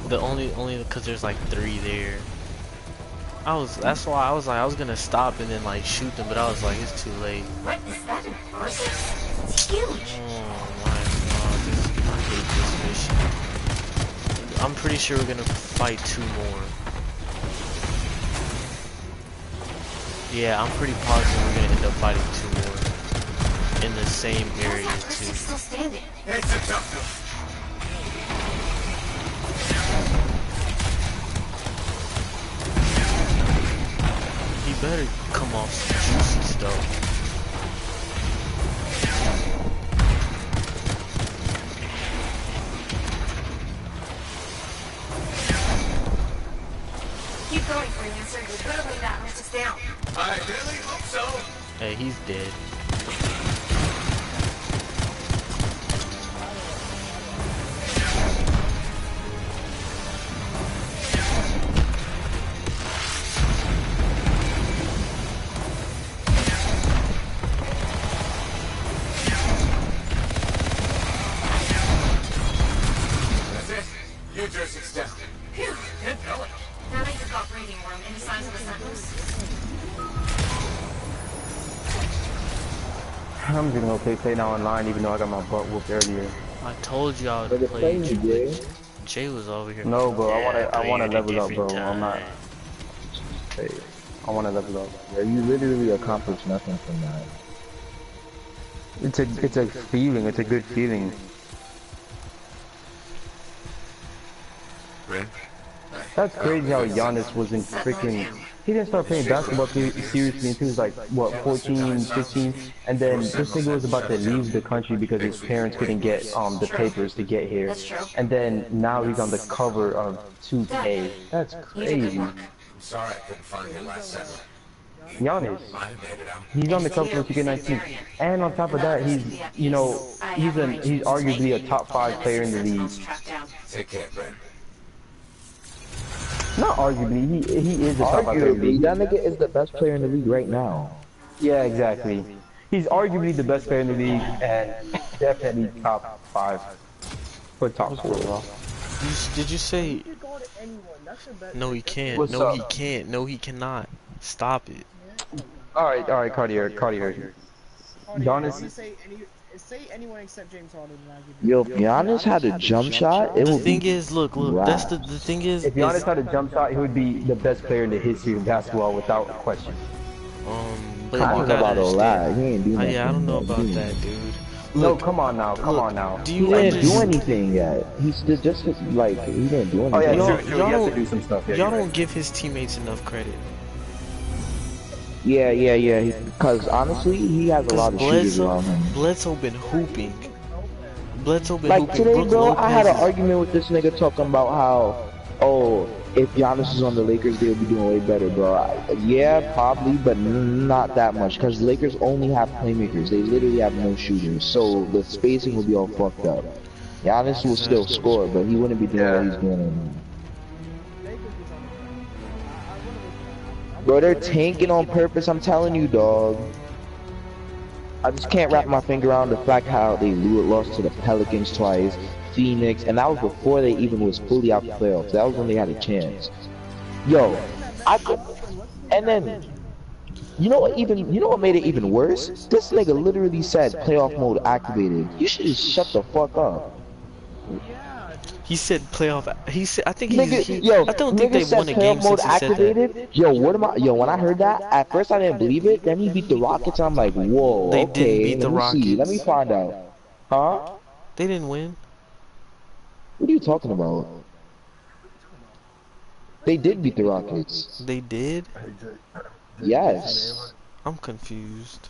Speaker 1: The only because there's like 3 there. That's why I was like, I was gonna stop and then like shoot them, but I was like, it's too late.
Speaker 10: What is that? It's huge.
Speaker 1: Oh my god, I hate this mission. I'm pretty sure we're gonna fight 2 more. Yeah, I'm pretty positive we're gonna end up fighting 2 more in the same area too.
Speaker 10: Still standing.
Speaker 7: It's a tough one.
Speaker 1: He better come off some juicy stuff.
Speaker 10: Keep going, Freelancer. You're gonna lay that message down.
Speaker 7: I really hope so.
Speaker 1: Hey, he's dead.
Speaker 7: That's it. New Jersey's down.
Speaker 10: Phew, good going. Now that you've got breathing room, any signs of the sentinels?
Speaker 4: I'm just gonna play now online, even though I got my butt whooped earlier.
Speaker 1: I told you I would play Jay. Jay was over here.
Speaker 4: No, bro,
Speaker 1: Yeah,
Speaker 4: I wanna level up, bro.
Speaker 1: different
Speaker 4: I'm not.
Speaker 1: time.
Speaker 9: Hey,
Speaker 4: I wanna level up.
Speaker 9: yeah, you literally accomplished nothing from that.
Speaker 4: It's a feeling. It's a good feeling.
Speaker 7: Rin?
Speaker 4: That's crazy how Giannis wasn't freaking. He didn't start playing basketball seriously until he was like, what, 14, 15? And then this nigga was about to leave the country because his parents couldn't get the papers to get here. And then now he's on the cover of 2K. That's crazy.
Speaker 7: I'm sorry I couldn't find your last segment.
Speaker 4: Giannis,
Speaker 7: I made it out.
Speaker 4: he's on the cover of 2K19. And on top of that, he's, you know, he's arguably a top 5 player in the league.
Speaker 7: Take care, Rin.
Speaker 4: Not arguably, he is a top 5 player in the
Speaker 9: Arguably,
Speaker 4: league.
Speaker 9: that nigga is the best player in the league right now.
Speaker 4: Yeah, exactly. He's arguably the best player in the league and definitely top 5 for top 4.
Speaker 1: Did you say?
Speaker 2: You can go to anyone. That's your best.
Speaker 1: No, he can't.
Speaker 4: What's
Speaker 1: No,
Speaker 4: up?
Speaker 1: he can't. No, he cannot. Stop it.
Speaker 4: Alright, Cartier. Giannis,
Speaker 2: Say anyone except James Harden, and I'll give you.
Speaker 9: Yo, if Giannis had a jump shot, it
Speaker 1: The
Speaker 9: would
Speaker 1: thing
Speaker 9: be.
Speaker 1: is, look. That's the thing is.
Speaker 4: if Giannis had a jump shot, he would be the best player in the history of basketball without question.
Speaker 1: But
Speaker 9: I
Speaker 1: you
Speaker 9: don't know
Speaker 1: gotta
Speaker 9: about all that.
Speaker 1: understand.
Speaker 9: He ain't do nothing.
Speaker 1: Yeah, I don't know about
Speaker 9: He
Speaker 1: that, dude.
Speaker 4: No,
Speaker 1: Look,
Speaker 4: come on now.
Speaker 1: Do
Speaker 9: He
Speaker 1: you
Speaker 9: didn't do
Speaker 1: understand?
Speaker 9: anything yet. He's still just like he didn't do anything.
Speaker 4: Oh yeah,
Speaker 1: Y'all-
Speaker 4: true. He
Speaker 1: y'all
Speaker 4: has to
Speaker 1: don't-
Speaker 4: do some stuff. Yeah,
Speaker 1: Y'all
Speaker 4: you're
Speaker 1: don't
Speaker 4: right.
Speaker 1: give his teammates enough credit.
Speaker 9: Yeah. Because honestly, he has a lot of shooters around him.
Speaker 1: Bledsoe been hooping. Bledsoe been
Speaker 9: Like
Speaker 1: hooping.
Speaker 9: today,
Speaker 1: Brook
Speaker 9: bro, I had an
Speaker 1: Lopez is-
Speaker 9: argument with this nigga talking about how, oh, if Giannis is on the Lakers, they'll be doing way better, bro. Yeah, probably, but not that much. Because Lakers only have playmakers. They literally have no shooters. So the spacing will be all fucked up. Giannis will still score, but he wouldn't be doing what he's doing. Bro, they're tanking on purpose, I'm telling you, dog. I just can't wrap my finger around the fact how they lost to the Pelicans twice, Phoenix, and that was before they even was fully out the playoffs. That was when they had a chance. Yo, and then, you know what made it even worse? This nigga literally said playoff mode activated. You should just shut the fuck up.
Speaker 1: He said playoff. He said. I think
Speaker 9: Nigga,
Speaker 1: he.
Speaker 9: yo,
Speaker 1: I don't think
Speaker 9: nigga
Speaker 1: they
Speaker 9: said
Speaker 1: won a game
Speaker 9: playoff mode
Speaker 1: since he said that.
Speaker 9: activated. Yo, when I heard that, at first I didn't believe it. Then he beat the Rockets. I'm like, whoa,
Speaker 1: They
Speaker 9: okay.
Speaker 1: didn't beat the
Speaker 9: let me see. Let
Speaker 1: Rockets.
Speaker 9: me find out. Huh?
Speaker 1: They didn't win.
Speaker 9: What are you talking about? They did beat the Rockets.
Speaker 1: They did.
Speaker 9: Yes.
Speaker 1: I'm confused.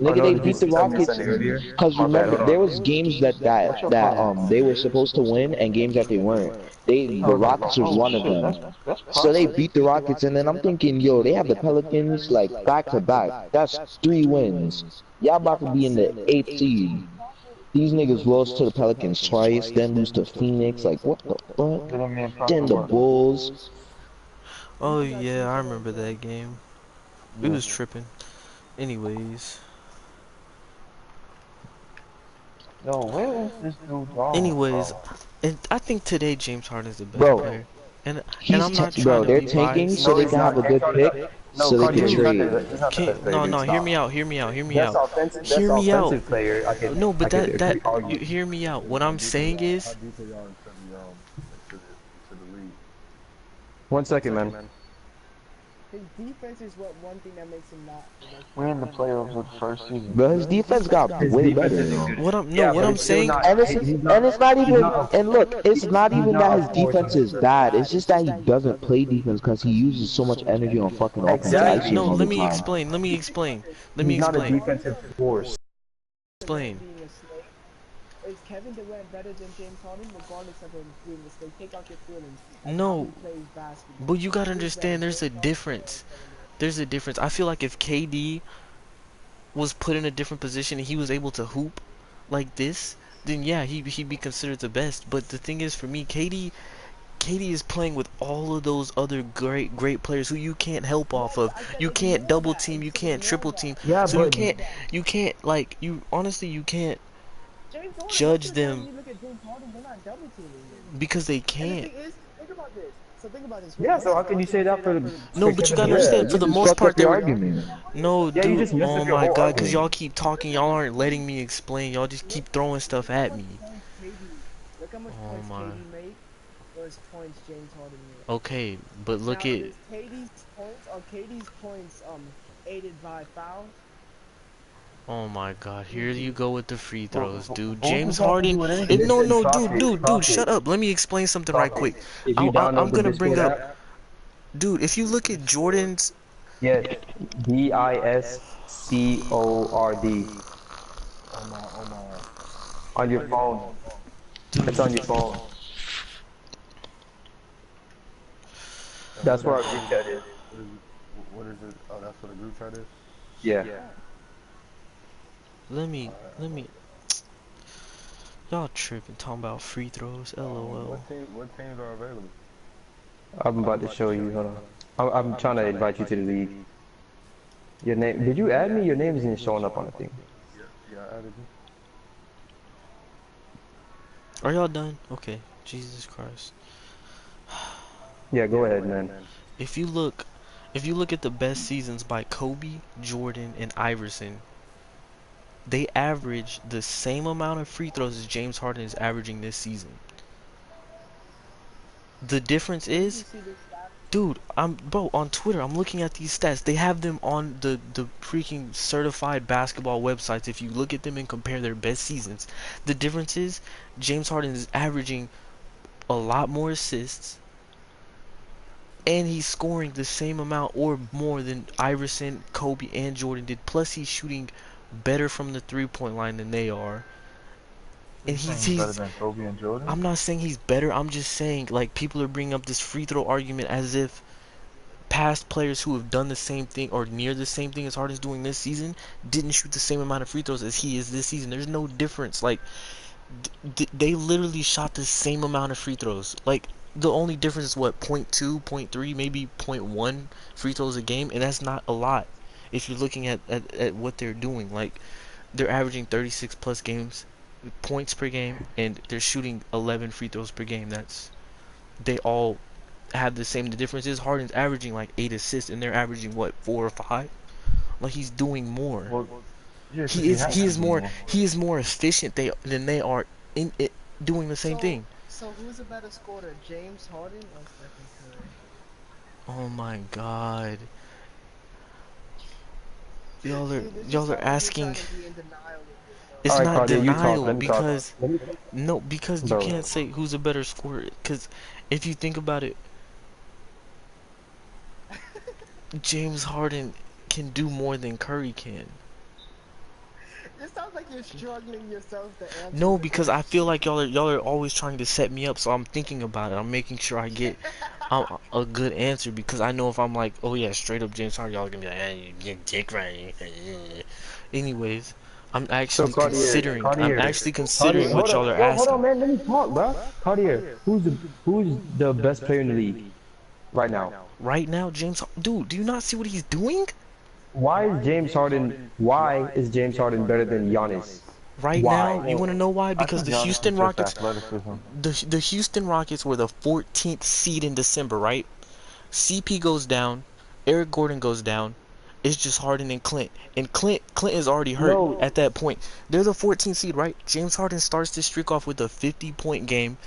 Speaker 9: Nigga,
Speaker 4: no,
Speaker 9: they
Speaker 4: did you
Speaker 9: beat the
Speaker 4: see something you
Speaker 9: Rockets
Speaker 4: said earlier?
Speaker 9: because
Speaker 4: My bad,
Speaker 9: remember
Speaker 4: hold
Speaker 9: there
Speaker 4: on.
Speaker 9: was games that they were supposed to win and games that they weren't. The
Speaker 4: Oh, no.
Speaker 9: Rockets was
Speaker 4: Oh,
Speaker 9: one of
Speaker 4: shit,
Speaker 9: them.
Speaker 4: that's
Speaker 9: So they
Speaker 4: progress.
Speaker 9: beat the Rockets and then I'm thinking, yo, they have the Pelicans like back to back. That's 3 wins. Y'all about to be in the 8th seed. These niggas lost to the Pelicans twice, then lose to Phoenix. Like what the fuck?
Speaker 8: Didn't mean
Speaker 9: Then
Speaker 8: proper
Speaker 9: the
Speaker 8: what?
Speaker 9: Bulls.
Speaker 1: Oh yeah, I remember that game. We
Speaker 8: Yeah.
Speaker 1: was tripping. Anyways.
Speaker 8: Yo, where is this dude dog,
Speaker 1: Anyways,
Speaker 8: bro?
Speaker 1: and I think today James Harden is the best
Speaker 9: Bro,
Speaker 1: player. And I'm not trying
Speaker 9: bro,
Speaker 1: to
Speaker 9: they're
Speaker 1: be
Speaker 9: tanking
Speaker 1: biased.
Speaker 9: so
Speaker 4: No,
Speaker 9: they
Speaker 4: he's
Speaker 9: can have
Speaker 4: not.
Speaker 9: a
Speaker 4: James
Speaker 9: good
Speaker 4: Harden,
Speaker 9: pick
Speaker 4: no,
Speaker 9: so they
Speaker 4: Cartier,
Speaker 9: can
Speaker 4: he's not
Speaker 9: trade.
Speaker 4: the best player,
Speaker 1: No,
Speaker 4: dude.
Speaker 1: no, hear me
Speaker 4: Stop.
Speaker 1: out, hear me out, hear me
Speaker 4: Best
Speaker 1: out.
Speaker 4: offensive, best
Speaker 1: Hear me out.
Speaker 4: offensive player.
Speaker 1: No,
Speaker 4: I
Speaker 1: but
Speaker 4: could
Speaker 1: that you
Speaker 4: argue.
Speaker 1: hear me out. What
Speaker 8: How
Speaker 1: I'm
Speaker 8: deep are
Speaker 1: saying
Speaker 8: y'all? How
Speaker 1: is,
Speaker 8: deep are y'all into the league?
Speaker 4: 1 second, man.
Speaker 2: His defense is one thing that makes him not the best
Speaker 8: We're
Speaker 2: player.
Speaker 8: in the playoffs with the first season.
Speaker 9: But his defense got
Speaker 4: His
Speaker 9: way
Speaker 4: defense
Speaker 9: better
Speaker 4: isn't
Speaker 9: though.
Speaker 4: good.
Speaker 1: what I'm no,
Speaker 4: Yeah,
Speaker 1: what
Speaker 4: but
Speaker 1: I'm
Speaker 4: it's still
Speaker 1: saying.
Speaker 4: not.
Speaker 9: And it's not
Speaker 4: He's
Speaker 9: even
Speaker 4: not.
Speaker 9: and look, it's not
Speaker 4: He's
Speaker 9: even that
Speaker 4: not
Speaker 9: his
Speaker 4: a force on
Speaker 9: defense
Speaker 4: the
Speaker 9: is
Speaker 4: perimeter.
Speaker 9: bad. It's just that he doesn't play defense because he uses so much energy on fucking offense. I see him all
Speaker 1: Let
Speaker 9: the
Speaker 1: me
Speaker 9: time.
Speaker 1: explain. Let me explain. Let me
Speaker 4: He's not a
Speaker 1: explain.
Speaker 4: defensive force.
Speaker 1: Explain.
Speaker 2: Being a snake. Is Kevin Durant better than James Harden? Regardless of him being a snake, take out your feelings of how he
Speaker 1: No,
Speaker 2: plays basketball.
Speaker 1: but you gotta
Speaker 2: Who's better,
Speaker 1: understand. There's a
Speaker 2: James Harden or
Speaker 1: difference.
Speaker 2: Kevin Durant?
Speaker 1: There's a difference. I feel like if KD was put in a different position and he was able to hoop like this, then yeah, he'd be considered the best. But the thing is, for me, KD is playing with all of those other great players who you can't help off of.
Speaker 2: I said
Speaker 1: You can't
Speaker 2: ignore
Speaker 1: double
Speaker 2: that.
Speaker 1: team,
Speaker 2: I
Speaker 1: you
Speaker 2: said
Speaker 1: can't
Speaker 2: ignore
Speaker 1: triple
Speaker 2: that.
Speaker 1: team.
Speaker 4: Yeah,
Speaker 1: So
Speaker 4: but
Speaker 1: you can't like you honestly you can't
Speaker 2: James Harden, most
Speaker 1: judge
Speaker 2: of the time
Speaker 1: them
Speaker 2: when you look at James Harden, they're not double teaming him.
Speaker 1: because they
Speaker 2: And the
Speaker 1: can't.
Speaker 2: thing is, think about this. So think about this. For the
Speaker 4: yeah. So
Speaker 2: most
Speaker 4: how can
Speaker 2: part,
Speaker 4: you say that for
Speaker 1: No,
Speaker 4: for
Speaker 1: but you
Speaker 4: Kevin
Speaker 1: gotta
Speaker 4: Durant?
Speaker 9: Yeah,
Speaker 1: understand for
Speaker 9: you
Speaker 1: the
Speaker 9: just
Speaker 1: most
Speaker 9: fucked
Speaker 1: part
Speaker 9: up
Speaker 1: they
Speaker 9: the
Speaker 1: were
Speaker 9: argument.
Speaker 1: no
Speaker 4: Yeah, you
Speaker 1: dude,
Speaker 4: just messed
Speaker 1: oh
Speaker 4: up your
Speaker 1: my
Speaker 4: whole
Speaker 1: god, cause
Speaker 4: argument.
Speaker 1: y'all keep talking, y'all aren't letting me explain, y'all just keep throwing stuff
Speaker 2: look how
Speaker 1: at
Speaker 2: much
Speaker 1: me.
Speaker 2: points KD. Look how much
Speaker 1: Oh
Speaker 2: points
Speaker 1: my.
Speaker 2: KD made versus points James Harden made.
Speaker 1: Okay, but look
Speaker 2: Now,
Speaker 1: at
Speaker 2: does KD's points aided by fouls?
Speaker 1: oh my god, here you go with the free throws, dude.
Speaker 8: What
Speaker 1: James
Speaker 8: does that have to
Speaker 1: Harden.
Speaker 8: do with anything?
Speaker 1: No,
Speaker 4: Listen,
Speaker 1: no, dude,
Speaker 4: profit,
Speaker 1: dude, shut up. Let me explain something right
Speaker 4: profit.
Speaker 1: quick.
Speaker 4: If you
Speaker 1: I'm
Speaker 4: download the
Speaker 1: gonna bring
Speaker 4: Discord
Speaker 1: up,
Speaker 4: app,
Speaker 1: dude. If you look at Jordan's,
Speaker 4: yeah, Discord
Speaker 8: On my,
Speaker 4: on your
Speaker 8: what is it
Speaker 4: phone.
Speaker 8: on?
Speaker 4: It's on
Speaker 1: dude.
Speaker 4: your phone.
Speaker 8: And
Speaker 4: That's
Speaker 8: what
Speaker 4: where
Speaker 8: is
Speaker 4: our
Speaker 8: it?
Speaker 4: group chat is.
Speaker 8: What is it? Oh, that's what a group chat is?
Speaker 4: Yeah.
Speaker 1: Let me. Y'all tripping, talking about free throws. LOL.
Speaker 8: What teams are available?
Speaker 4: I'm about to show you. Hold on. I'm trying to invite you to the league. Your name? Did you add me? Your name isn't showing up on the thing.
Speaker 8: Yeah, I added you.
Speaker 1: Are y'all done? Okay. Jesus Christ.
Speaker 4: Yeah, go ahead, man.
Speaker 1: If you look, if you look at the best seasons by Kobe, Jordan, and Iverson, they average the same amount of free throws as James Harden is averaging this season. The difference
Speaker 2: Where did you
Speaker 1: is,
Speaker 2: see this stat?
Speaker 1: dude, bro, on Twitter, I'm looking at these stats. They have them on the freaking certified basketball websites. If you look at them and compare their best seasons, the difference is James Harden is averaging a lot more assists and he's scoring the same amount or more than Iverson, Kobe, and Jordan did. Plus, he's shooting better from the three-point line than they are. And
Speaker 8: You're saying he's better than Kobe and Jordan?
Speaker 1: I'm not saying he's better. I'm just saying, like, people are bringing up this free throw argument as if past players who have done the same thing or near the same thing as Harden's doing this season didn't shoot the same amount of free throws as he is this season. There's no difference. Like, they literally shot the same amount of free throws. Like, the only difference is what, point 0.2, point 0.3, maybe point 0.1 free throws a game, and that's not a lot if you're looking at what they're doing. Like, they're averaging 36 plus games points per game, and they're shooting 11 free throws per game. That's they all have the same. The difference is Harden's averaging like 8 assists, and they're averaging what, 4 or 5. Like, he's doing more.
Speaker 8: Well, yeah, because he has to do more.
Speaker 1: He is more efficient than they are in it doing the same thing.
Speaker 2: So who's a better scorer, James Harden or Stephen Curry?
Speaker 1: Oh my God.
Speaker 2: See, this
Speaker 1: Y'all
Speaker 2: is
Speaker 1: are
Speaker 2: how you're
Speaker 1: asking.
Speaker 2: trying to be in denial with this, bro.
Speaker 1: It's
Speaker 4: All right,
Speaker 1: not
Speaker 4: Claudia, you talk.
Speaker 1: denial
Speaker 4: Let me talk.
Speaker 1: because no, because you
Speaker 4: Bro.
Speaker 1: can't say who's a better scorer. Because if you think about it, James Harden can do more than Curry can.
Speaker 2: It sounds like you're struggling yourself to answer
Speaker 1: No,
Speaker 2: the
Speaker 1: because I feel
Speaker 2: question.
Speaker 1: like y'all are always trying to set me up, so I'm thinking about it. I'm making sure I get a good answer because I know if I'm like, oh yeah, straight up James Harden, y'all are gonna be like, hey, you get dick right. Anyways,
Speaker 4: So
Speaker 1: I'm
Speaker 4: Cartier,
Speaker 1: actually
Speaker 4: Cartier,
Speaker 1: considering
Speaker 4: hold
Speaker 1: what y'all
Speaker 4: up,
Speaker 1: are
Speaker 4: yo, hold
Speaker 1: asking.
Speaker 4: on, man, let me talk, bro. Cartier, who's the best player in the league right now?
Speaker 1: Right now, dude, do you not see what he's doing?
Speaker 4: Why is James Harden better than Giannis?
Speaker 1: Right now,
Speaker 4: Why?
Speaker 1: you want to know why?
Speaker 8: I
Speaker 1: Because
Speaker 8: think
Speaker 1: the
Speaker 8: Giannis
Speaker 1: Houston
Speaker 8: is just
Speaker 1: Rockets,
Speaker 8: athleticism.
Speaker 1: the Houston Rockets were the 14th seed in December, right? CP goes down, Eric Gordon goes down. It's just Harden and Clint. And Clint is already hurt
Speaker 4: No,
Speaker 1: at that point. They're the 14th seed, right? James Harden starts this streak off with a 50-point game,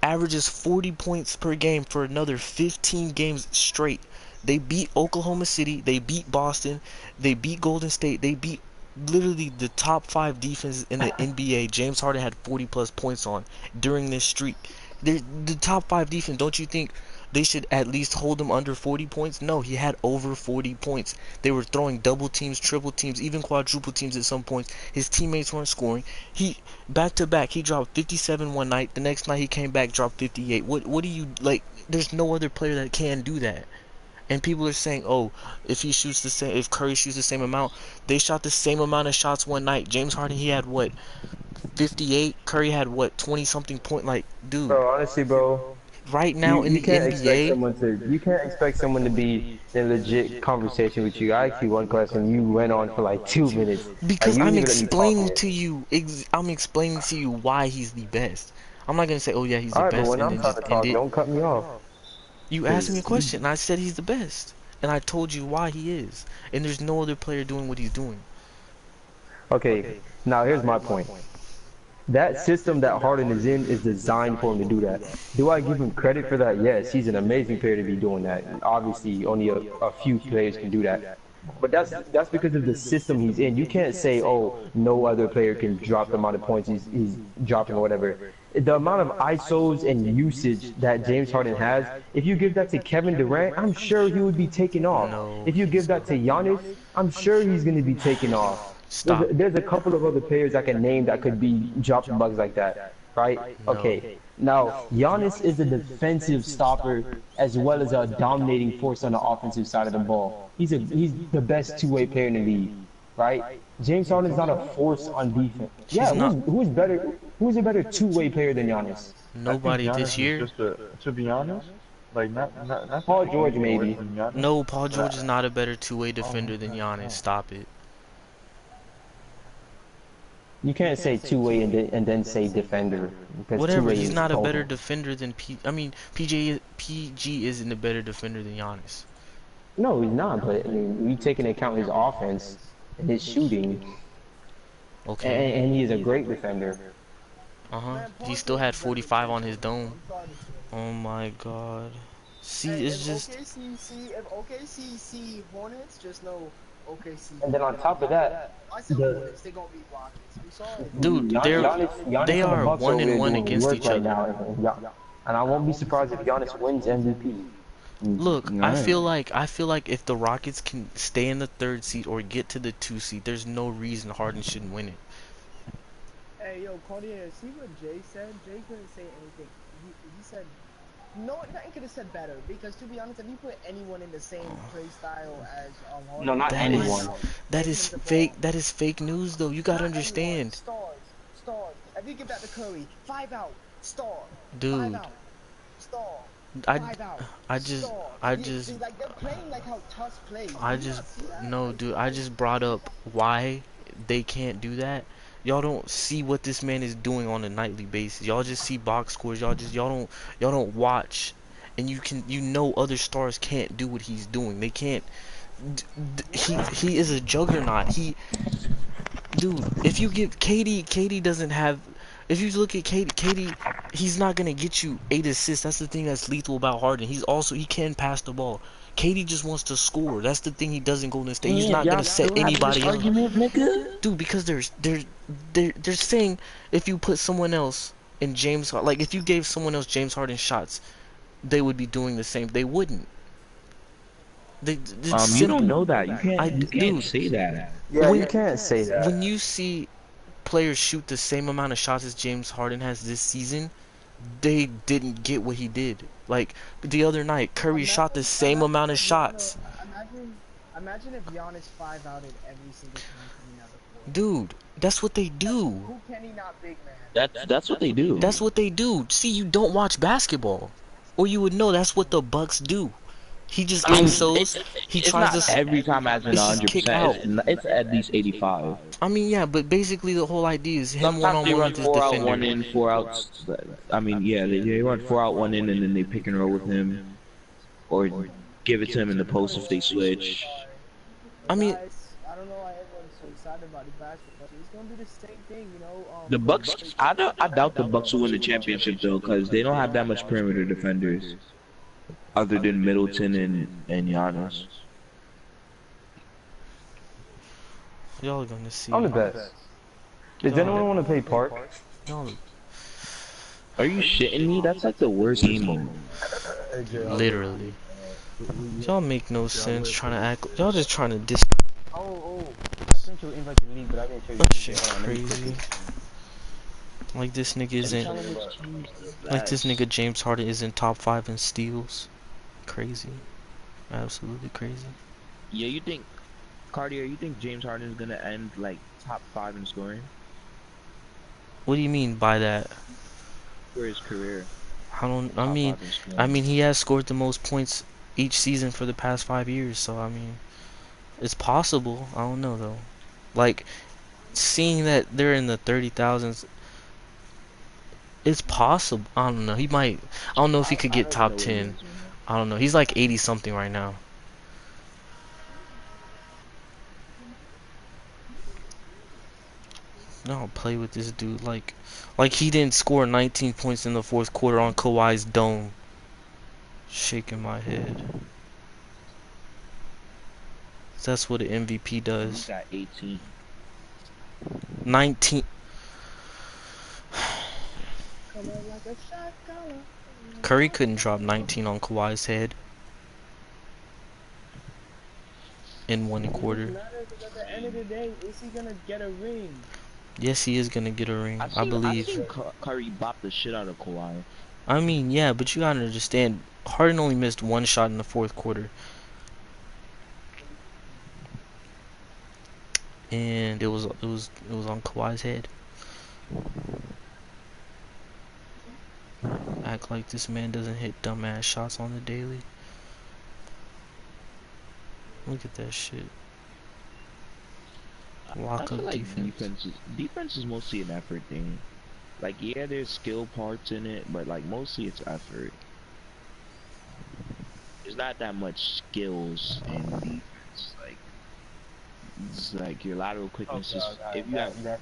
Speaker 1: averages 40 points per game for another 15 games straight. They beat Oklahoma City, they beat Boston, they beat Golden State, they beat literally the top 5 defenses in the NBA. James Harden had 40 plus points on during this streak. They're the top 5 defense. Don't you think they should at least hold him under 40 points? No, he had over 40 points. They were throwing double teams, triple teams, even quadruple teams at some points. His teammates weren't scoring. He back to back, he dropped 57 one night. The next night he came back, dropped 58. What do you like? There's no other player that can do that. And people are saying, oh, if Curry shoots the same amount, they shot the same amount of shots one night. James Harden, he had what, 58? Curry had what, 20 something point? Like, dude,
Speaker 4: bro, honestly, bro,
Speaker 1: right now
Speaker 4: you
Speaker 1: in
Speaker 4: you
Speaker 1: the
Speaker 4: can't expect
Speaker 1: NBA,
Speaker 4: someone to you can't expect someone to be in legit conversation with you. I asked you one question, you went on for like 2 minutes. Like
Speaker 1: because
Speaker 4: you
Speaker 1: I'm
Speaker 4: didn't even let me talk
Speaker 1: explaining
Speaker 4: yet.
Speaker 1: to you, I'm explaining to you why he's the best. I'm not gonna say, oh yeah, he's the
Speaker 4: All right, but
Speaker 1: best,
Speaker 4: when
Speaker 1: and
Speaker 4: I'm
Speaker 1: then
Speaker 4: trying
Speaker 1: just
Speaker 4: to
Speaker 1: end
Speaker 4: talk,
Speaker 1: it.
Speaker 4: don't cut me off.
Speaker 1: You asked me a
Speaker 4: 'Cause
Speaker 1: question, and I said he's the best, and I told you why he is, and there's no other player doing what he's doing.
Speaker 4: okay, now here's my point. That system that Harden is in is designed for him to do that. Do I give him credit for that? Yes, he's an amazing player to be doing that. Obviously, only a few players can do that. But that's because of the system he's in. You can't say, oh, no other player can drop the amount of points he's dropping or whatever. The amount of ISOs and usage that James Harden has, if you give that to Kevin Durant, I'm sure he would be taken off.
Speaker 1: No,
Speaker 4: If you give
Speaker 1: he's
Speaker 4: that to Giannis, I'm sure he's going to be taken off.
Speaker 1: stop.
Speaker 4: There's a couple of other players I can name that could be dropping bugs like that, right?
Speaker 1: No.
Speaker 4: Okay. Now, Giannis is a defensive stopper as well as a dominating force on the offensive side of the ball. He's the best two-way player in the league, right? James Harden is not a force on defense.
Speaker 1: He's
Speaker 4: Yeah,
Speaker 1: not.
Speaker 4: who's a better two-way player than Giannis?
Speaker 8: I think
Speaker 1: Nobody this
Speaker 8: Giannis is
Speaker 1: year.
Speaker 8: just a, to be honest, like not to
Speaker 4: Paul
Speaker 8: take
Speaker 4: George
Speaker 8: anything away
Speaker 4: maybe.
Speaker 8: from Giannis,
Speaker 1: No, Paul
Speaker 8: but
Speaker 1: George is not a better two-way
Speaker 8: oh
Speaker 1: defender than
Speaker 8: man,
Speaker 1: Giannis.
Speaker 8: no.
Speaker 1: Stop it.
Speaker 4: You can't say two-way and then say defender because
Speaker 1: Whatever.
Speaker 4: two-way
Speaker 1: He's
Speaker 4: is
Speaker 1: not a better
Speaker 4: total.
Speaker 1: defender than I mean, PG isn't a better defender than Giannis.
Speaker 4: No, he's not. But I mean, you take into account his offense and his shooting,
Speaker 1: Okay.
Speaker 4: and he is a great defender.
Speaker 1: Uh-huh.
Speaker 2: Man,
Speaker 1: He
Speaker 2: Paul
Speaker 1: still
Speaker 2: George
Speaker 1: had
Speaker 2: is better than
Speaker 1: 45
Speaker 2: James
Speaker 1: on his
Speaker 2: Harden, bro.
Speaker 1: dome.
Speaker 2: I'm sorry to say.
Speaker 1: Oh my God. See,
Speaker 2: Hey,
Speaker 1: it's just.
Speaker 2: if OKC see Hornets, just know OKC
Speaker 4: And then on
Speaker 2: gonna
Speaker 4: top
Speaker 2: beat
Speaker 4: of that,
Speaker 2: I said
Speaker 4: the
Speaker 2: Hornets, they gonna beat Rockets. We saw it.
Speaker 1: Dude, they
Speaker 4: Giannis and the
Speaker 1: are
Speaker 4: Bucks are
Speaker 1: one
Speaker 4: over
Speaker 1: and
Speaker 4: there
Speaker 1: one
Speaker 4: doing
Speaker 1: against
Speaker 4: work
Speaker 1: each
Speaker 4: right
Speaker 1: other.
Speaker 4: now, and I won't be surprised if Giannis wins MVP.
Speaker 1: Look,
Speaker 8: All right.
Speaker 1: I feel like if the Rockets can stay in the 3rd seed or get to the 2 seed, there's no reason Harden shouldn't win it.
Speaker 2: Hey, yo, Cartier, see what Jay said? Jay couldn't say anything. He said, no, nothing could have said better. Because to be honest, if you put anyone in the same play style as
Speaker 4: No,
Speaker 2: Harden,
Speaker 4: not
Speaker 1: That
Speaker 2: five
Speaker 1: is
Speaker 4: anyone.
Speaker 2: out,
Speaker 1: that
Speaker 2: give
Speaker 1: is
Speaker 2: him the
Speaker 1: fake.
Speaker 2: ball.
Speaker 1: That is fake news, though. You gotta
Speaker 2: Not anyone.
Speaker 1: understand,
Speaker 2: Stars. If you give that to Curry, 5 out, star. 5
Speaker 1: dude.
Speaker 2: out, star.
Speaker 1: I,
Speaker 2: 5 out,
Speaker 1: I just,
Speaker 2: star.
Speaker 1: I
Speaker 2: You
Speaker 1: just,
Speaker 2: see, like they're playing like how Tuss plays.
Speaker 1: I
Speaker 2: Do you
Speaker 1: just,
Speaker 2: not see that?
Speaker 1: no,
Speaker 2: Like,
Speaker 1: dude. I just brought up why they can't do that. Y'all don't see what this man is doing on a nightly basis. Y'all just see box scores. Y'all don't watch, and you know other stars can't do what he's doing. They can't. He is a juggernaut. Dude, if you give KD doesn't have. If you look at KD, he's not gonna get you 8 assists. That's the thing that's lethal about Harden. He can pass the ball. KD just wants to score. That's the thing he does in Golden State. He's
Speaker 9: Damn,
Speaker 1: not
Speaker 9: y'all
Speaker 1: gonna set
Speaker 9: still having this
Speaker 1: anybody up.
Speaker 9: argument, nigga?
Speaker 1: Dude, because they're saying if you put someone else in like if you gave someone else James Harden shots, they would be doing the same. They wouldn't. It's
Speaker 9: You don't
Speaker 1: simple.
Speaker 9: know that. You can't
Speaker 1: Dude,
Speaker 9: say that.
Speaker 4: Yeah, you can't say that.
Speaker 1: when you see players shoot the same amount of shots as James Harden has this season, they didn't get what he did. Like the other night, Curry shot the same amount of shots.
Speaker 2: Imagine if Giannis five outed every single time coming out of the floor.
Speaker 1: Dude, that's what they do.
Speaker 2: Who can he not big man?
Speaker 9: That's what they do.
Speaker 1: That's what they do. See, you don't watch basketball, or you would know that's what the Bucks do. He just
Speaker 9: I mean,
Speaker 1: ISOs. He
Speaker 9: it's
Speaker 1: tries
Speaker 9: not
Speaker 1: to.
Speaker 9: every time as in
Speaker 1: It's just kick
Speaker 9: 100%.
Speaker 1: out.
Speaker 9: It's at least 85.
Speaker 1: I mean, yeah, but basically the whole idea is him one
Speaker 9: Sometimes
Speaker 1: on
Speaker 9: they
Speaker 1: one
Speaker 9: run
Speaker 1: with his
Speaker 9: 4 out, 1
Speaker 1: defender.
Speaker 9: in, 4 outs. I mean, yeah, they run 4 out, 1 in, and then they pick and roll with him, or give it to him in the post if they switch.
Speaker 1: I mean,
Speaker 2: I don't know why everyone's so excited about the basketball. He's gonna do the same thing, you know.
Speaker 9: The Bucks, I doubt the Bucks will win the championship though, because they don't have that much perimeter defenders, other than Middleton and Giannis.
Speaker 1: y'all are gonna see.
Speaker 4: I'm the best. Does anyone want to play Park?
Speaker 1: Y'all,
Speaker 9: Are you shitting me? That's like the worst game mode.
Speaker 1: literally. Y'all make no sense trying to act. Y'all just trying to dis.
Speaker 4: Oh, I sent you an invite to the league, but I didn't show you.
Speaker 1: That shit crazy. Like this nigga isn't. Like this nigga James Harden isn't top 5 in steals. Crazy. Absolutely crazy.
Speaker 9: Yeah, you think, Cartier? You think James Harden is gonna end like top 5 in scoring
Speaker 1: What do you mean by that?
Speaker 9: for his career?
Speaker 1: I mean, he has scored the most points each season for the past 5 years, so I mean, it's possible. I don't know though. Like, seeing that they're in the 30,000s, it's possible. I don't know. He might. I don't know if he could get top 10. I don't know. He's like 80 something right now. No, I'll play with this dude like he didn't score 19 points in the fourth quarter on Kawhi's dome. Shaking my head. That's what an MVP does.
Speaker 9: He got 18.
Speaker 1: 19. Curry couldn't drop 19 on Kawhi's head in one quarter.
Speaker 2: At the end of the day, is he gonna get a ring?
Speaker 1: Yes, he is gonna get a ring, I believe.
Speaker 9: I think Curry bopped the shit out of Kawhi.
Speaker 1: I mean, yeah, but you gotta understand, Harden only missed one shot in the fourth quarter. And it was on Kawhi's head. Act like this man doesn't hit dumbass shots on the daily. Look at that shit. Lock up
Speaker 9: like
Speaker 1: defense.
Speaker 9: Defense is mostly an effort thing. Like, yeah, there's skill parts in it, but like mostly it's effort. There's not that much skills in defense. Like, it's like your lateral quickness is. If you have,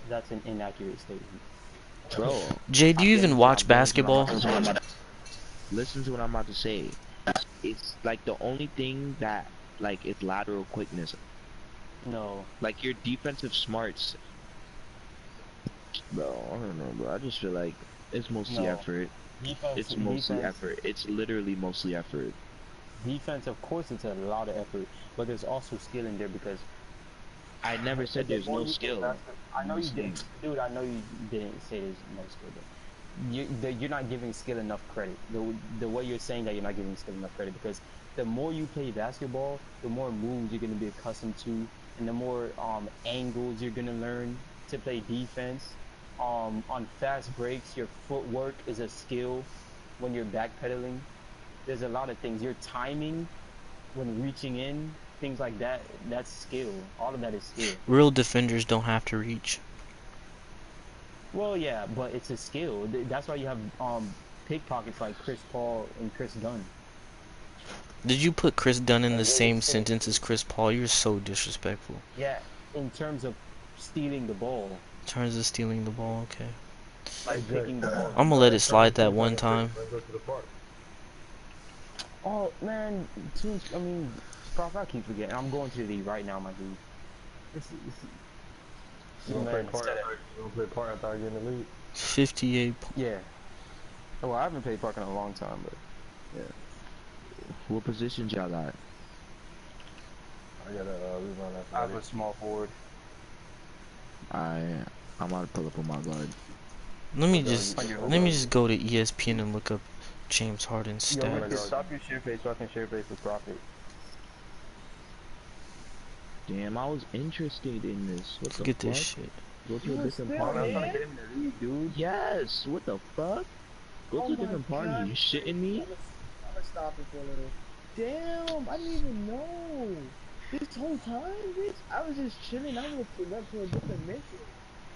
Speaker 4: That's an inaccurate statement.
Speaker 9: bro.
Speaker 1: Jay, do you even watch basketball?
Speaker 9: Listen to what I'm about to say. It's like the only thing that like is lateral quickness.
Speaker 4: No.
Speaker 9: Like your defensive smarts. Bro, I don't know, bro. I just feel like it's mostly effort. It's mostly effort. It's literally mostly effort.
Speaker 4: Defense, of course, it's a lot of effort, but there's also skill in there because
Speaker 9: I never said there's no skill.
Speaker 4: I know you didn't, dude. I know you didn't say there's no skill, but you're not giving skill enough credit. The way you're saying that you're not giving skill enough credit, because the more you play basketball, the more moves you're gonna be accustomed to, and the more angles you're gonna learn to play defense. On fast breaks, your footwork is a skill. When you're backpedaling, there's a lot of things. Your timing when reaching in, things like that, that's skill. All of that is skill.
Speaker 1: Real defenders don't have to reach.
Speaker 4: Well, yeah, but it's a skill. That's why you have pickpockets like Chris Paul and Chris Dunn.
Speaker 1: Did you put Chris Dunn in the same sentence as Chris Paul? You're so disrespectful.
Speaker 4: Yeah, in terms of stealing the ball.
Speaker 1: In terms of stealing the ball, okay.
Speaker 4: Like picking the ball.
Speaker 1: I'm gonna let it slide that one time.
Speaker 4: Oh man, I mean, Prof, I keep forgetting. I'm going to the league right now, my dude.
Speaker 8: You don't play part after I get in the league?
Speaker 1: 58.
Speaker 4: Yeah. Well, I haven't played park in a long time, but yeah.
Speaker 9: What positions y'all at?
Speaker 8: I gotta rerun
Speaker 4: I
Speaker 8: after
Speaker 4: have a
Speaker 8: this.
Speaker 4: small forward.
Speaker 9: I'm about to pull up on my guard.
Speaker 1: Let me
Speaker 8: Yo,
Speaker 1: just
Speaker 8: yo,
Speaker 1: let me just go to ESPN and look up James Harden's
Speaker 4: Yo,
Speaker 8: I'm gonna
Speaker 4: Lucas,
Speaker 8: go.
Speaker 1: stats.
Speaker 4: stop your share face so I can share face with Profit.
Speaker 9: Damn, I was interested in this. What
Speaker 1: Let's
Speaker 9: the
Speaker 1: get this
Speaker 9: fuck?
Speaker 1: shit.
Speaker 9: Go to a
Speaker 2: You
Speaker 9: different
Speaker 2: still
Speaker 4: I'm trying to
Speaker 9: party.
Speaker 2: here?
Speaker 4: get him in the league, dude.
Speaker 9: Yes, what the fuck? Go
Speaker 2: Oh
Speaker 9: to a
Speaker 2: my
Speaker 9: different party.
Speaker 2: god.
Speaker 9: You shitting me?
Speaker 2: I'm gonna stop it for a little. Damn, I didn't even know. This whole time, bitch, I was just chilling. I would have went to a different mission.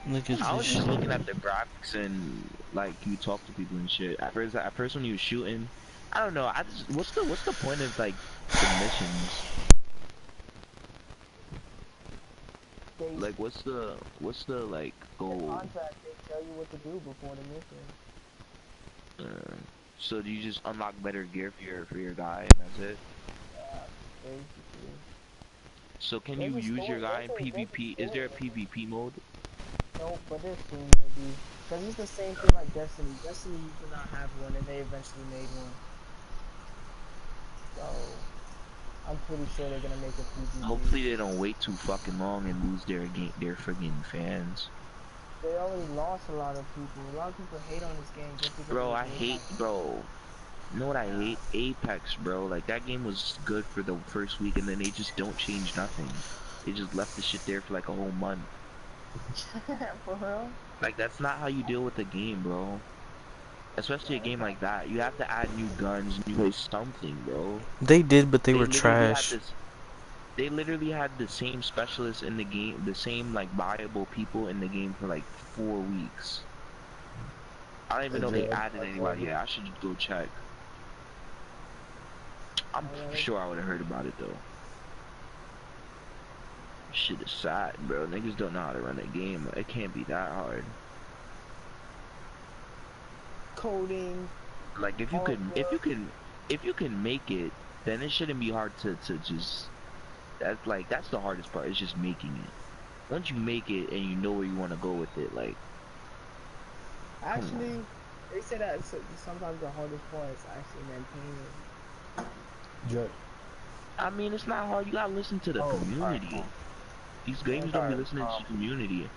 Speaker 1: Look at
Speaker 9: I
Speaker 1: this
Speaker 9: was just
Speaker 1: shit.
Speaker 9: looking at the graphics and like you talk to people and shit. At first when you was shooting, I don't know. What's the point of like the missions?
Speaker 2: They
Speaker 9: Like what's the like
Speaker 2: the
Speaker 9: goal?
Speaker 2: contract, they tell you what to do before the mission.
Speaker 9: Uh, so do you just unlock better gear for your guy and that's it?
Speaker 2: Basically.
Speaker 9: So can you
Speaker 2: There's a
Speaker 9: use your
Speaker 2: story.
Speaker 9: guy in
Speaker 2: There's a
Speaker 9: PvP? Is
Speaker 2: story.
Speaker 9: there a PvP mode?
Speaker 2: No, but there soon will be. Cause it's the same thing like Destiny. Destiny used to not have one, and they eventually made one. So I'm pretty sure they're gonna make a PvP.
Speaker 9: Hopefully they don't wait too fucking long and lose their friggin' fans.
Speaker 2: They already lost a lot of people. A lot of people hate on this game just because of
Speaker 9: Bro,
Speaker 2: the
Speaker 9: I
Speaker 2: way
Speaker 9: hate,
Speaker 2: like
Speaker 9: bro. You know what I hate? Apex, bro. Like that game was good for the first week, and then they just don't change nothing. They just left the shit there for like a whole month.
Speaker 2: for real.
Speaker 9: Like that's not how you deal with a game, bro. Especially a game like that. You have to add new guns, new something, bro.
Speaker 1: They did, but they
Speaker 9: They
Speaker 1: were
Speaker 9: literally had
Speaker 1: trash.
Speaker 9: this. They literally had the same specialists in the game, the same like viable people in the game for like 4 weeks. I don't even
Speaker 8: Hey,
Speaker 9: know they
Speaker 8: Jay,
Speaker 9: added
Speaker 8: I told
Speaker 9: anybody
Speaker 8: you.
Speaker 9: yet. I should go check. I'm sure I would have heard about it though. Shit is sad, bro. Niggas don't know how to run a game. It can't be that hard.
Speaker 2: Coding.
Speaker 9: Like if you can make it, then it shouldn't be hard to just. That's the hardest part. Is just making it. Once you make it and you know where you want to go with it, like, come on.
Speaker 2: Actually, they say that sometimes the hardest part is actually maintaining.
Speaker 8: Jay.
Speaker 9: I mean, it's not hard. You gotta listen to the
Speaker 8: Oh, alright,
Speaker 9: community.
Speaker 8: cool.
Speaker 9: These games don't be
Speaker 8: Alright,
Speaker 9: listening to the community.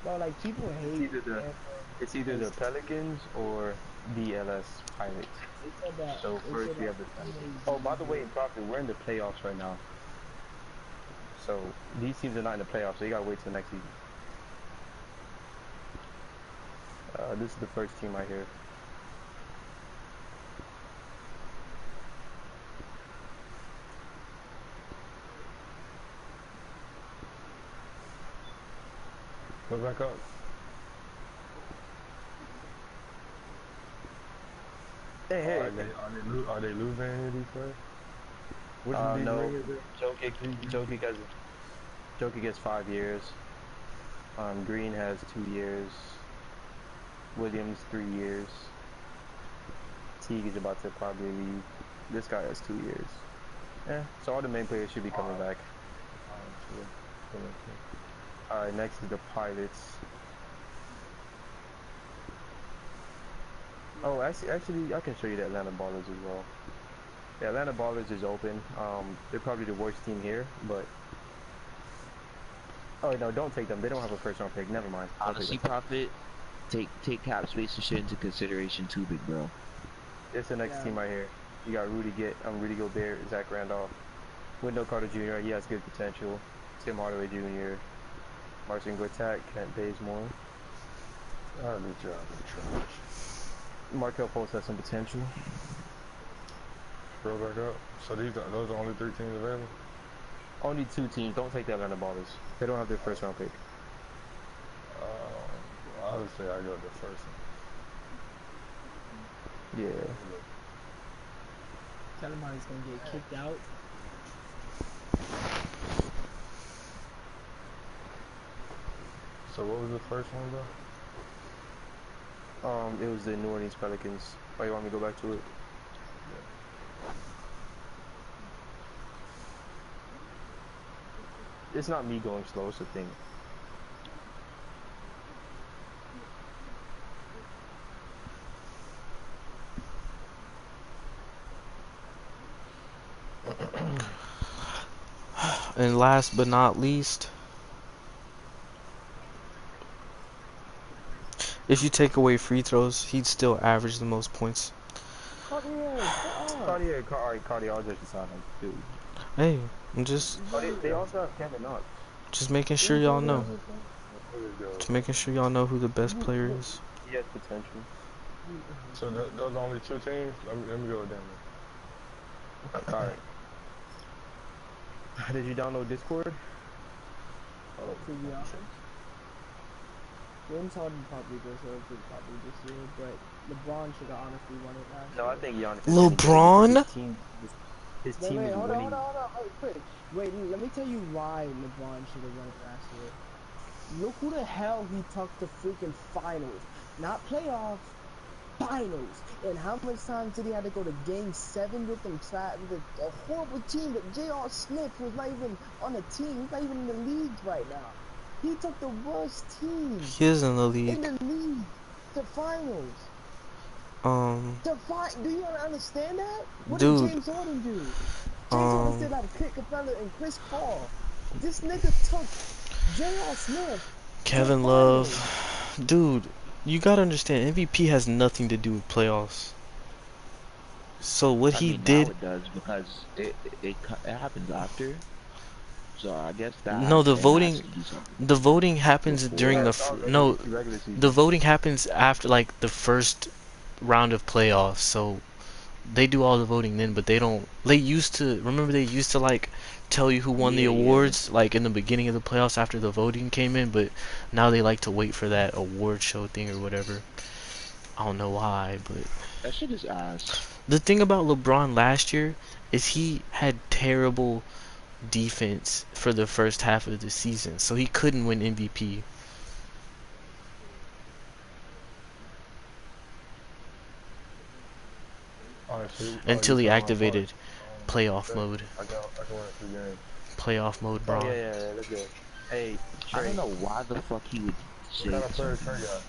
Speaker 2: No, like people
Speaker 4: It's
Speaker 2: hate
Speaker 4: either the
Speaker 2: Anthem
Speaker 4: it's either the
Speaker 2: because
Speaker 4: Pelicans or the LS Pilots.
Speaker 2: they said that
Speaker 4: So first we have the Pelicans. Oh, by the way, in Profit, we're in the playoffs right now. So these teams are not in the playoffs, so you gotta wait till next season. This is the first team right here.
Speaker 8: Go back up.
Speaker 4: Hey,
Speaker 8: Are they losing any of these players? Which of these
Speaker 4: no,
Speaker 8: niggas?
Speaker 4: Jokic gets 5 years. Green has 2 years. Williams 3 years. Teague is about to probably leave. This guy has 2 years. So all the main players should be coming back. Alright, next is the Pilots. Oh, actually, I can show you the Atlanta Ballers as well. The Atlanta Ballers is open. They're probably the worst team here, but... Oh, no, don't take them. They don't have a first round pick. Never mind. Don't take
Speaker 9: Honestly,
Speaker 4: them.
Speaker 9: Profit, take cap space and shit into consideration too, big bro.
Speaker 4: It's the next team right here. You got Rudy Gobert, Zach Randolph, Wendell Carter Jr. He has good potential. Tim Hardaway Jr., Marcin Gortat, Kent Bazemore.
Speaker 8: Oh, this job is trash.
Speaker 4: Markel Fultz has some potential.
Speaker 8: Scroll back up. So those are the only 3 teams available?
Speaker 4: Only 2 teams. Don't take the Atlanta Ballers. They don't have their first round pick.
Speaker 8: I would say I go the first one.
Speaker 4: Yeah.
Speaker 2: tell him how he's gonna get kicked out.
Speaker 8: So what was the first one though?
Speaker 4: It was the New Orleans Pelicans. Oh, you want me to go back to it? It's not me going slow, it's the thing.
Speaker 1: And last but not least, if you take away free throws, he'd still average the most points.
Speaker 2: Cartier, shut up.
Speaker 4: Cartier, I'll just decide like, dude.
Speaker 1: Hey, I'm just
Speaker 4: They also have Kevin Knox.
Speaker 1: making sure y'all know.
Speaker 8: What is
Speaker 1: Just making sure y'all know who the best player is.
Speaker 4: He has potential.
Speaker 8: So those are only 2 teams? Let me go with them. Alright.
Speaker 4: Did you download Discord?
Speaker 2: To be honest, James Harden probably deserves it probably this year, but LeBron should have honestly won it last
Speaker 4: No,
Speaker 2: year.
Speaker 4: I think Giannis.
Speaker 1: LeBron?
Speaker 4: His
Speaker 2: Wait,
Speaker 4: team
Speaker 2: wait,
Speaker 4: is
Speaker 2: hold
Speaker 4: winning.
Speaker 2: on, wait, quick. Wait, let me tell you why LeBron should have won it last year. Look who the hell he took to freaking finals. Not playoffs, finals. And how much times did he have to go to game 7 with them with a horrible team that J.R. Smith was not even on the team. He's not even in the league right now. He took the worst team
Speaker 1: He is in the league.
Speaker 2: to finals. Do you understand that? What did
Speaker 1: Dude.
Speaker 2: James Harden do? James Harden still had Clint Capella and Chris Paul. This nigga took J.R. Smith.
Speaker 1: Kevin Love. Dude, you gotta understand, MVP has nothing to do with playoffs. So what he did.
Speaker 9: Now it does because it happens after. So I guess that
Speaker 1: No, the voting.
Speaker 9: has to do something.
Speaker 1: The voting happens during the. No, the voting happens after like the first round of playoffs. So they do all the voting then, but they don't. They used to remember. They used to like tell you who won the awards like in the beginning of the playoffs after the voting came in, but now they like to wait for that award show thing or whatever. I don't know why, but
Speaker 9: That shit is ass.
Speaker 1: the thing about LeBron last year is he had terrible defense for the first half of the season, so he couldn't win MVP. Until he activated playoff mode.
Speaker 8: I can win a few games.
Speaker 1: Playoff mode, bro.
Speaker 4: Yeah, that's good. Hey,
Speaker 9: I don't know why the fuck he would say
Speaker 8: What kind of player Trey got?